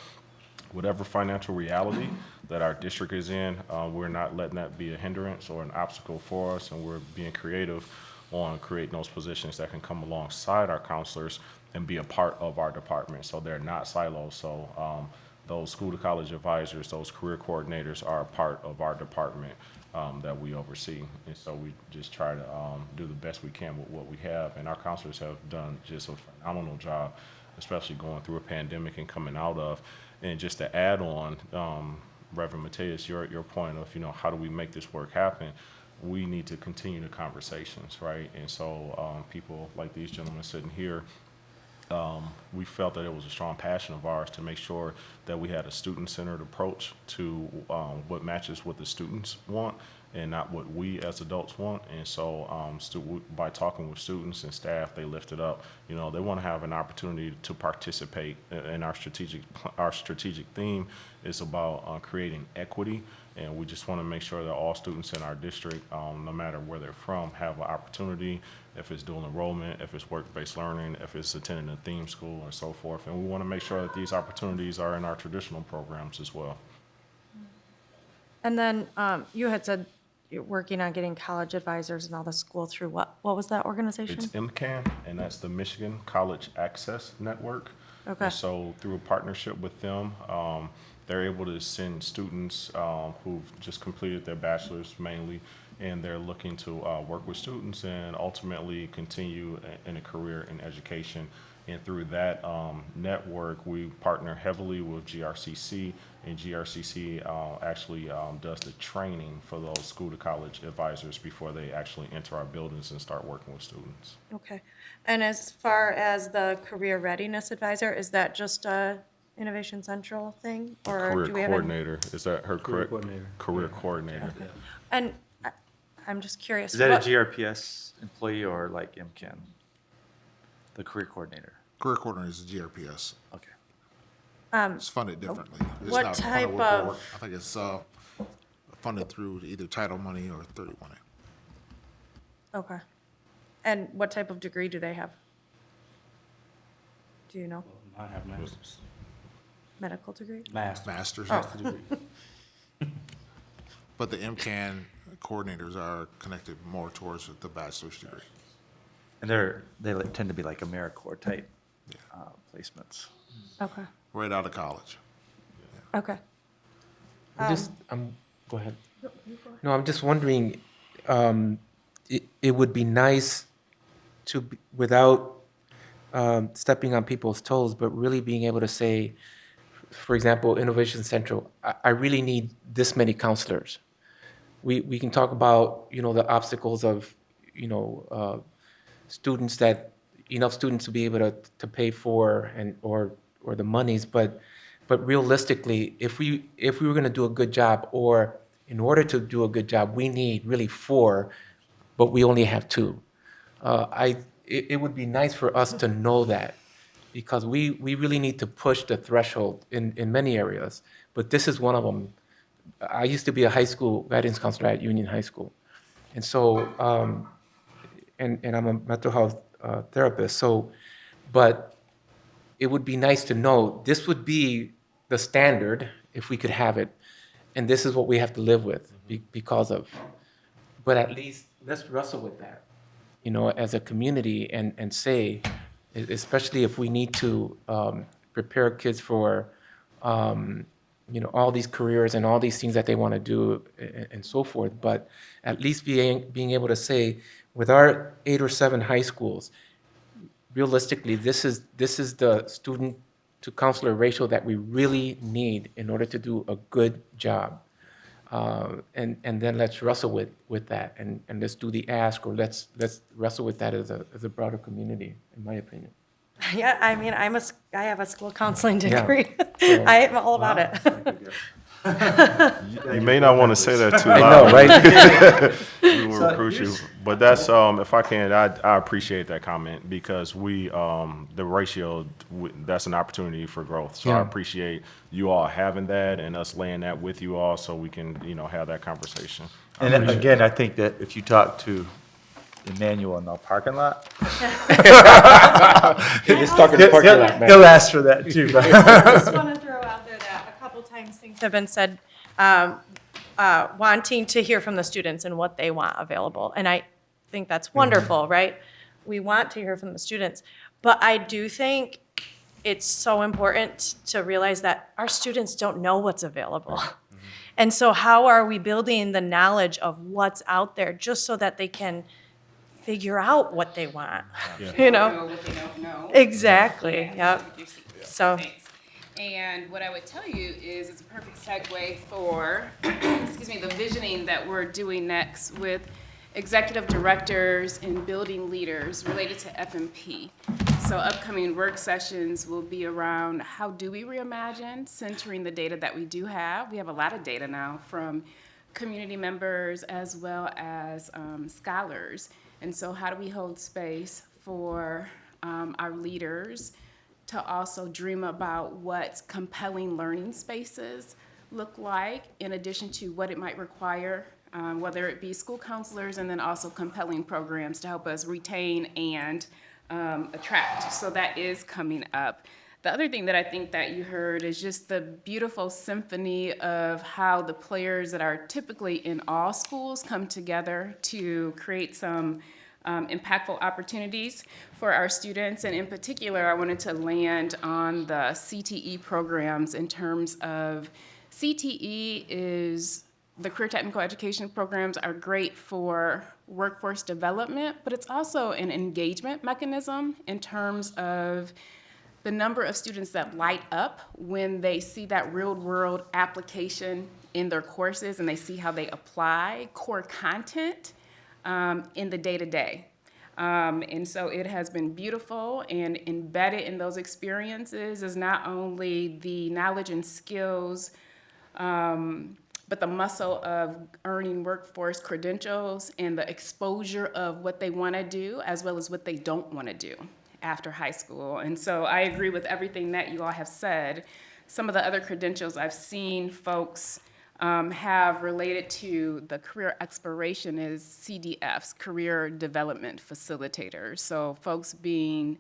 whatever financial reality that our district is in, we're not letting that be a hindrance or an obstacle for us, and we're being creative on creating those positions that can come alongside our counselors and be a part of our department. So they're not silos. So those school to college advisors, those career coordinators are a part of our department that we oversee. And so we just try to do the best we can with what we have. And our counselors have done just a phenomenal job, especially going through a pandemic and coming out of. And just to add on, Reverend Mateus, your point of, you know, how do we make this work happen? We need to continue the conversations, right? And so people like these gentlemen sitting here, we felt that it was a strong passion of ours to make sure that we had a student-centered approach to what matches what the students want and not what we as adults want. And so by talking with students and staff, they lifted up, you know, they want to have an opportunity to participate in our strategic theme is about creating equity. And we just want to make sure that all students in our district, no matter where they're from, have an opportunity, if it's dual enrollment, if it's work-based learning, if it's attending a theme school, and so forth. And we want to make sure that these opportunities are in our traditional programs as well. And then you had said you're working on getting college advisors in all the school through what? What was that organization? It's MCAN, and that's the Michigan College Access Network. Okay. And so through a partnership with them, they're able to send students who've just completed their bachelor's mainly, and they're looking to work with students and ultimately continue in a career in education. And through that network, we partner heavily with GRCC, and GRCC actually does the training for those school to college advisors before they actually enter our buildings and start working with students. Okay. And as far as the career readiness advisor, is that just a Innovation Central thing? Or Career do we have coordinator, is that her Career correct? coordinator. Career coordinator. And I'm just curious. Is that what- a GRPS employee or like MCAN? The career coordinator? Career coordinator is GRPS. Okay. It's funded differently. It's what not type funded with the of- work. I think it's funded through either title money or 30 money. Okay. And what type of degree do they have? Do you know? I have masters. Medical degree? Masters. Degree. But the MCAN coordinators are connected more towards the bachelor's degree. And they tend to be like AmeriCorps type placements. Okay. Right out of college. Okay. Go ahead. No, I'm just wondering, it would be nice to, without stepping on people's toes, but really being able to say, for example, Innovation Central, I really need this many counselors. We can talk about, the obstacles of, students enough students to be able to pay for or the monies, but realistically, if we were going to do a good job, or in order to do a good job, we need really 4, but we only have 2. It would be nice for us to know that, because we really need to push the threshold in many areas, but this is one of them. I used to be a high school guidance counselor at Union High School, and so and I'm a mental health therapist. So, but it would be nice to know this would be the standard if we could have it, and this is what we have to live with because of. But at least let's wrestle with that, as a community, and say, especially if we need to prepare kids for, all these careers and all these things that they want to do and so forth. But at least being able to say, with our 8 or 7 high schools, realistically, this is the student to counselor ratio that we really need in order to do a good job. And then let's wrestle with that, and let's do the ask, or let's wrestle with that as a broader community, in my opinion. Yeah, I mean, I have a school counseling Yeah. degree. So- I am all about it. You may not want to say that too I loud. know, right? We will recruit you. But that's, if I can, I appreciate that comment, because the ratio, that's an opportunity for growth. So I Yeah. appreciate you all having that and us laying that with you all so we can, have that conversation. And then again, I think that if you talk to Emmanuel in the parking lot, Just talking to parking lot, man. he'll ask for that too. I just want to throw out there that a couple times things have been said, wanting to hear from the students and what they want available. And I think that's wonderful, right? We want to hear from the students. But I do think it's so important to realize that our students don't know what's available. And so how are we building the knowledge of what's out there just so that they can figure out what they want? Know what they don't know. Exactly, Yeah, yep. take your seat. So- Thanks. And what I would tell you is it's a perfect segue for, the visioning that we're doing next with executive directors and building leaders related to FMP. So upcoming work sessions will be around how do we reimagine centering the data that we do have. We have a lot of data now from community members as well as scholars. And so how do we hold space for our leaders to also dream about what compelling learning spaces look like, in addition to what it might require, whether it be school counselors, and then also compelling programs to help us retain and attract. So that is coming up. The other thing that I think that you heard is just the beautiful symphony of how the players that are typically in all schools come together to create some impactful opportunities for our students. And in particular, I wanted to land on the CTE programs in terms of CTE is the career technical education programs are great for workforce development, but it's also an engagement mechanism in terms of the number of students that light up when they see that real-world application in their courses and they see how they apply core content in the day-to-day. And so it has been beautiful, and embedded in those experiences is not only the knowledge and skills, but the muscle of earning workforce credentials and the exposure of what they want to do as well as what they don't want to do after high school. And so I agree with everything that you all have said. Some of the other credentials I've seen folks have related to the career exploration is CDFs, Career Development Facilitators. So folks building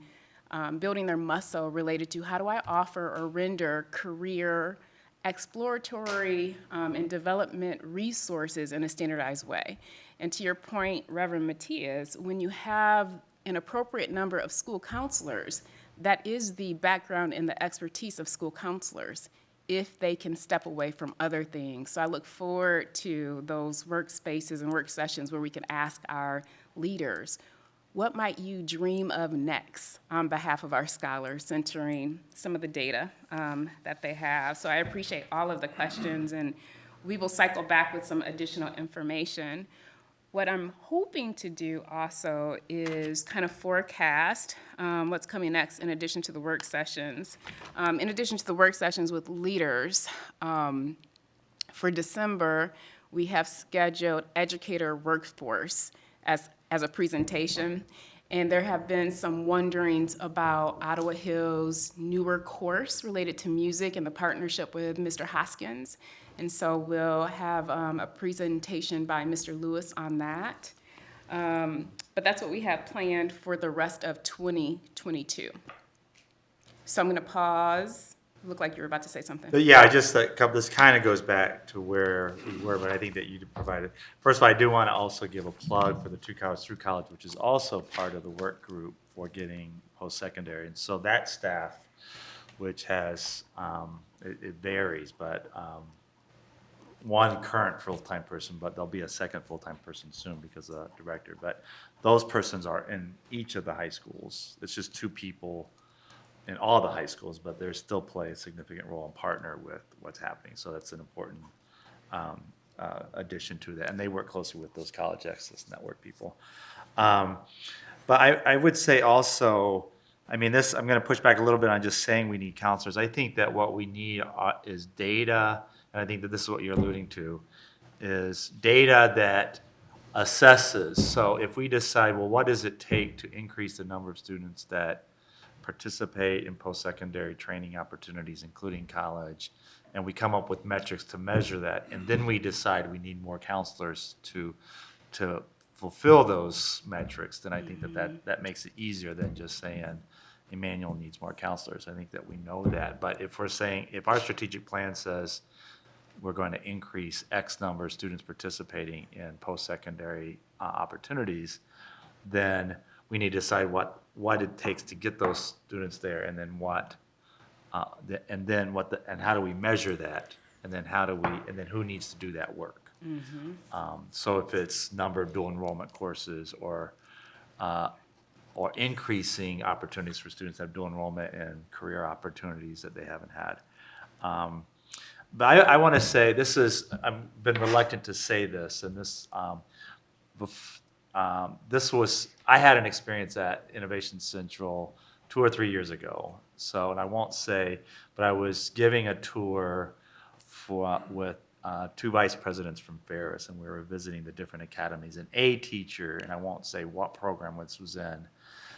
their muscle related to how do I offer or render career exploratory and development resources in a standardized way. And to your point, Reverend Matias, when you have an appropriate number of school counselors, that is the background and the expertise of school counselors, if they can step away from other things. So I look forward to those workspaces and work sessions where we can ask our leaders, what might you dream of next on behalf of our scholars, centering some of the data that they have? So I appreciate all of the questions, and we will cycle back with some additional information. What I'm hoping to do also is kind of forecast what's coming next in addition to the work sessions. In addition to the work sessions with leaders, for December, we have scheduled educator workforce as a presentation. And there have been some wonderings about Ottawa Hill's newer course related to music and the partnership with Mr. Hoskins. And so we'll have a presentation by Mr. Lewis on that. But that's what we have planned for the rest of 2022. So I'm going to pause. Look like you were about to say something. But yeah, this kind of goes back to where we were, but I think that you provided. First of all, I do want to also give a plug for the Two College Through College, which is also part of the work group for getting post-secondary. And so that staff, which has, it varies, but one current full-time person, but there'll be a second full-time person soon because of the director. But those persons are in each of the high schools. It's just two people in all the high schools, but they still play a significant role and partner with what's happening. So that's an important addition to that. And they work closely with those College Access Network people. But I would say also, I mean, I'm going to push back a little bit on just saying we need counselors. I think that what we need is data, and I think that this is what you're alluding to, is data that assesses. So if we decide, well, what does it take to increase the number of students that participate in post-secondary training opportunities, including college, and we come up with metrics to measure that, and then we decide we need more counselors to fulfill those metrics, then I think that makes it easier than just saying Emmanuel needs more counselors. I think that we know that, but if our strategic plan says we're going to increase X number of students participating in post-secondary opportunities, then we need to decide what it takes to get those students there, and then and how do we measure that, and then who needs to do that work. So if it's number of dual enrollment courses or increasing opportunities for students that have dual enrollment and career opportunities that they haven't had. But I want to say I've been reluctant to say this, and I had an experience at Innovation Central 2 or 3 years ago. So, and I won't say, but I was giving a tour with 2 vice presidents from Ferris, and we were visiting the different academies. And a teacher, and I won't say what program this was in,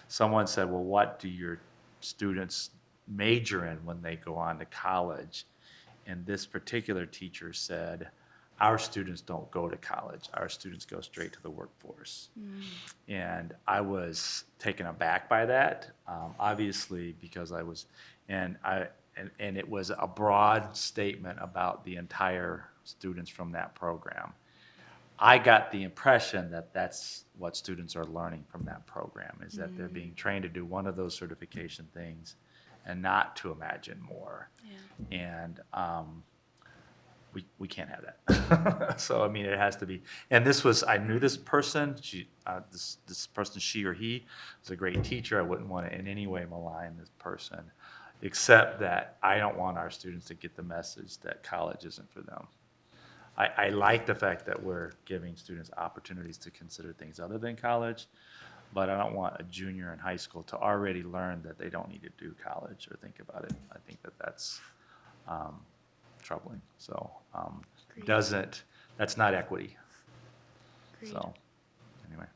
someone said, well, what do your students major in when they go on to college? And this particular teacher said, our students don't go to college. Our students go straight to the workforce. And I was taken aback by that, obviously, because and it was a broad statement about the entire students from that program. I got the impression that that's what students are learning from that program, is that they're being trained to do one of those certification things and not to imagine more. And we can't have that. So, I mean, it has to be. And I knew this person, this person, she or he, was a great teacher. I wouldn't want to in any way malign this person, except that I don't want our students to get the message that college isn't for them. I like the fact that we're giving students opportunities to consider things other than college, but I don't want a junior in high school to already learn that they don't need to do college or think about it. I think that that's troubling. So that's not equity. Agreed. So anyway,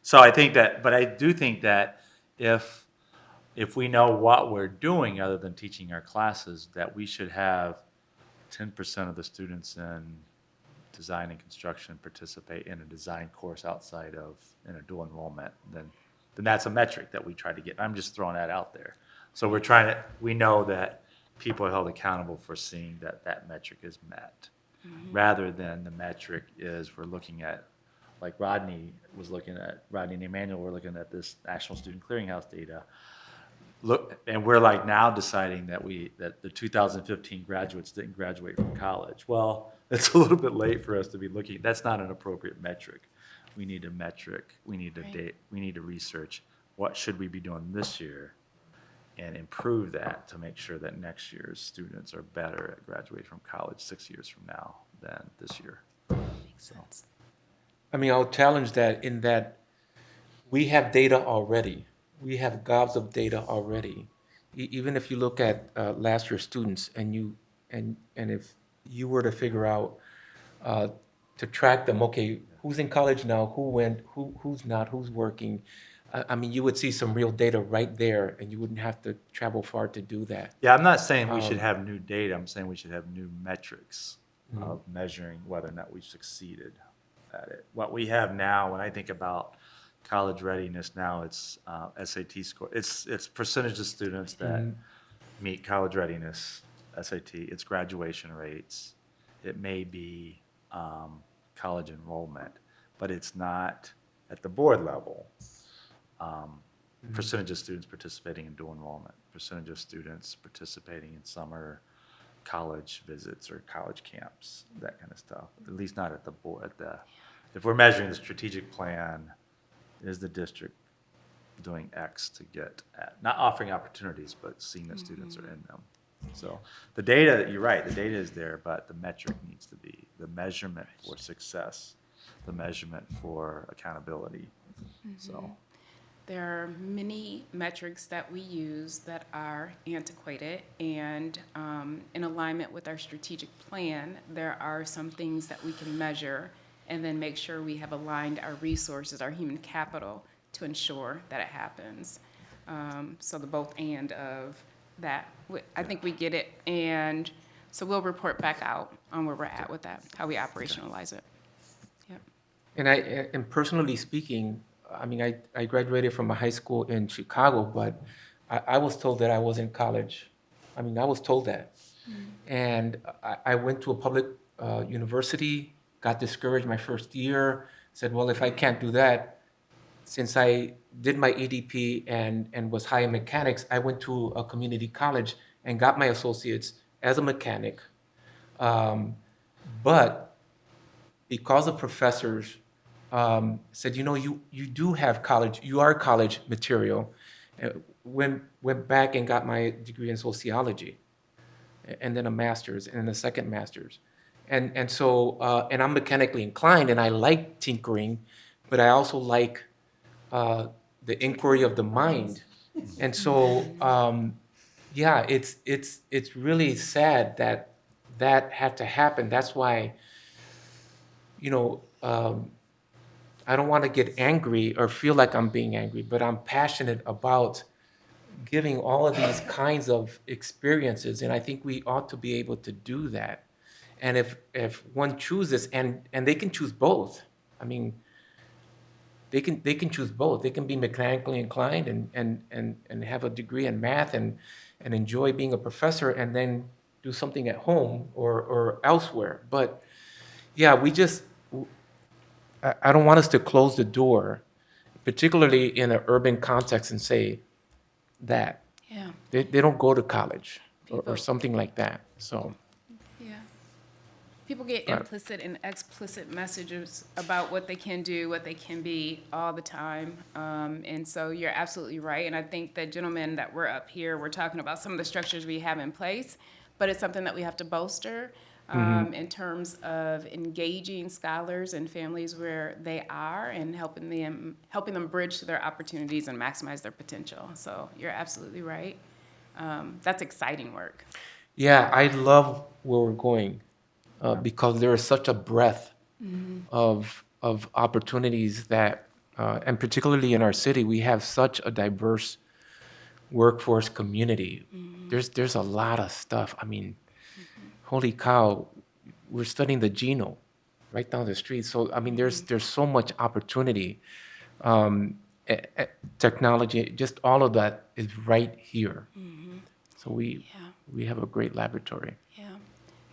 so I think that, but I do think that if we know what we're doing other than teaching our classes, that we should have 10% of the students in design and construction participate in a design course outside of, in a dual enrollment, then that's a metric that we try to get. I'm just throwing that out there. So we know that people are held accountable for seeing that that metric is met, rather than the metric is we're looking at, like Rodney and Emmanuel were looking at this National Student Clearinghouse data. Look, and we're like now deciding that the 2015 graduates didn't graduate from college. Well, it's a little bit late for us to be looking. That's not an appropriate metric. We need a metric. We need we need to research what should we be doing this year and improve that to make sure that next year's students are better at graduating from college 6 years from now than this year. Makes sense. I mean, I'll challenge that in that we have data already. We have gobs of data already. Even if you look at last year's students and if you were to figure out to track them, okay, who's in college now, who went, who's not, who's working. I mean, you would see some real data right there, and you wouldn't have to travel far to do that. Yeah, I'm not saying we should have new data. I'm saying we should have new metrics of measuring whether or not we've succeeded at it. What we have now, when I think about college readiness now, it's SAT score. It's percentage of students that meet college readiness, SAT. It's graduation rates. It may be college enrollment, but it's not at the board level. Percentage of students participating in dual enrollment, percentage of students participating in summer college visits or college camps, that kind of stuff. At least not at the board. If we're measuring the strategic plan, is the district doing X to get at, not offering opportunities, but seeing that students are in them. So the data, you're right, the data is there, but the metric needs to be the measurement for success, the measurement for accountability. So. There are many metrics that we use that are antiquated, and in alignment with our strategic plan, there are some things that we can measure and then make sure we have aligned our resources, our human capital, to ensure that it happens. So the both and of that, I think we get it, and so we'll report back out on where we're at with that, how we operationalize it. Yep. And personally speaking, I mean, I graduated from a high school in Chicago, but I was told that I was in college. I mean, I was told that. And I went to a public university, got discouraged my first year, said, well, if I can't do that, since I did my EDP and was high in mechanics, I went to a community college and got my associates as a mechanic. But because of professors said, you know, you do have college, you are college material, went back and got my degree in sociology, and then a master's, and then a second master's. And so, and I'm mechanically inclined, and I like tinkering, but I also like the inquiry of the mind. And so, yeah, it's really sad that had to happen. That's why, you know, I don't want to get angry or feel like I'm being angry, but I'm passionate about giving all of these kinds of experiences, and I think we ought to be able to do that. And if one chooses, and they can choose both. I mean, they can choose both. They can be mechanically inclined and have a degree in math and enjoy being a professor, and then do something at home or elsewhere. But yeah, I don't want us to close the door, particularly in an urban context, and say that. Yeah. They don't go to college or People- something like that. So, Yeah. People get implicit and explicit messages about what they can do, what they can be all the time. And so you're absolutely right. And I think the gentlemen that we're up here, we're talking about some of the structures we have in place, but it's something that we have to bolster in terms of engaging scholars and families where they are and helping them bridge to their opportunities and maximize their potential. So you're absolutely right. That's exciting work. yeah, I love where we're going because there is such a breadth of opportunities that, and particularly in our city, we have such a diverse workforce community. There's a lot of stuff. I mean, holy cow, we're studying the genome, right down the street. So, I mean, there's so much opportunity. Technology, just all of that is right here. So Yeah. we have a great laboratory. Yeah,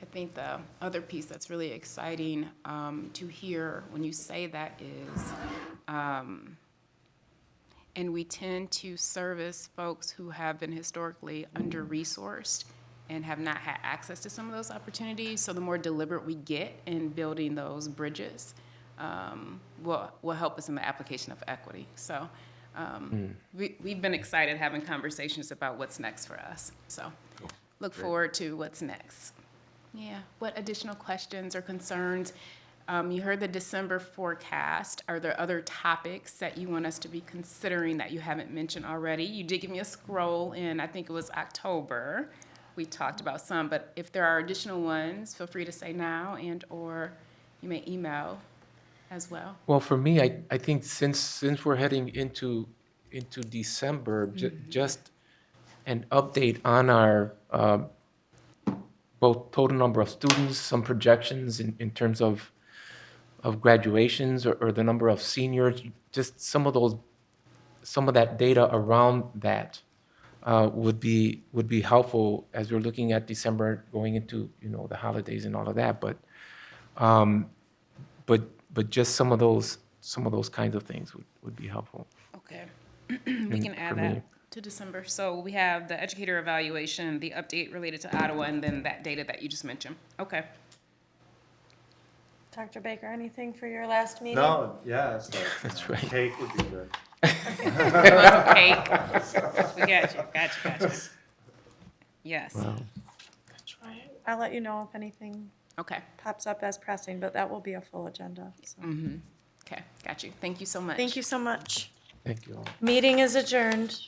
I think the other piece that's really exciting to hear when you say that is, and we tend to service folks who have been historically under-resourced and have not had access to some of those opportunities. So the more deliberate we get in building those bridges will help us in the application of equity. So we've been excited having conversations about what's next for us. So look forward to what's next. Yeah. What additional questions or concerns? You heard the December forecast. Are there other topics that you want us to be considering that you haven't mentioned already? You did give me a scroll in, I think it was October. We talked about some, but if there are additional ones, feel free to say now and/or you may email as well. Well, for me, I think since we're heading into December, just an update on our both total number of students, some projections in terms of graduations or the number of seniors, just some of that data around that would be helpful as we're looking at December going into the holidays and all of that. But just some of those kinds of things would be helpful. Okay. We can add for me. that to December. So we have the educator evaluation, the update related to Ottawa, and then that data that you just mentioned. Okay. Dr. Baker, anything for your last meeting? No, yeah, so, That's right. cake would be good. Okay. We got you. Gotcha. Yes. Wow. I'll let you know if anything Okay. pops up as pressing, but that will be a full agenda. So. Okay. Got you. Thank you so much. Thank you so much. Thank you all. Meeting is adjourned.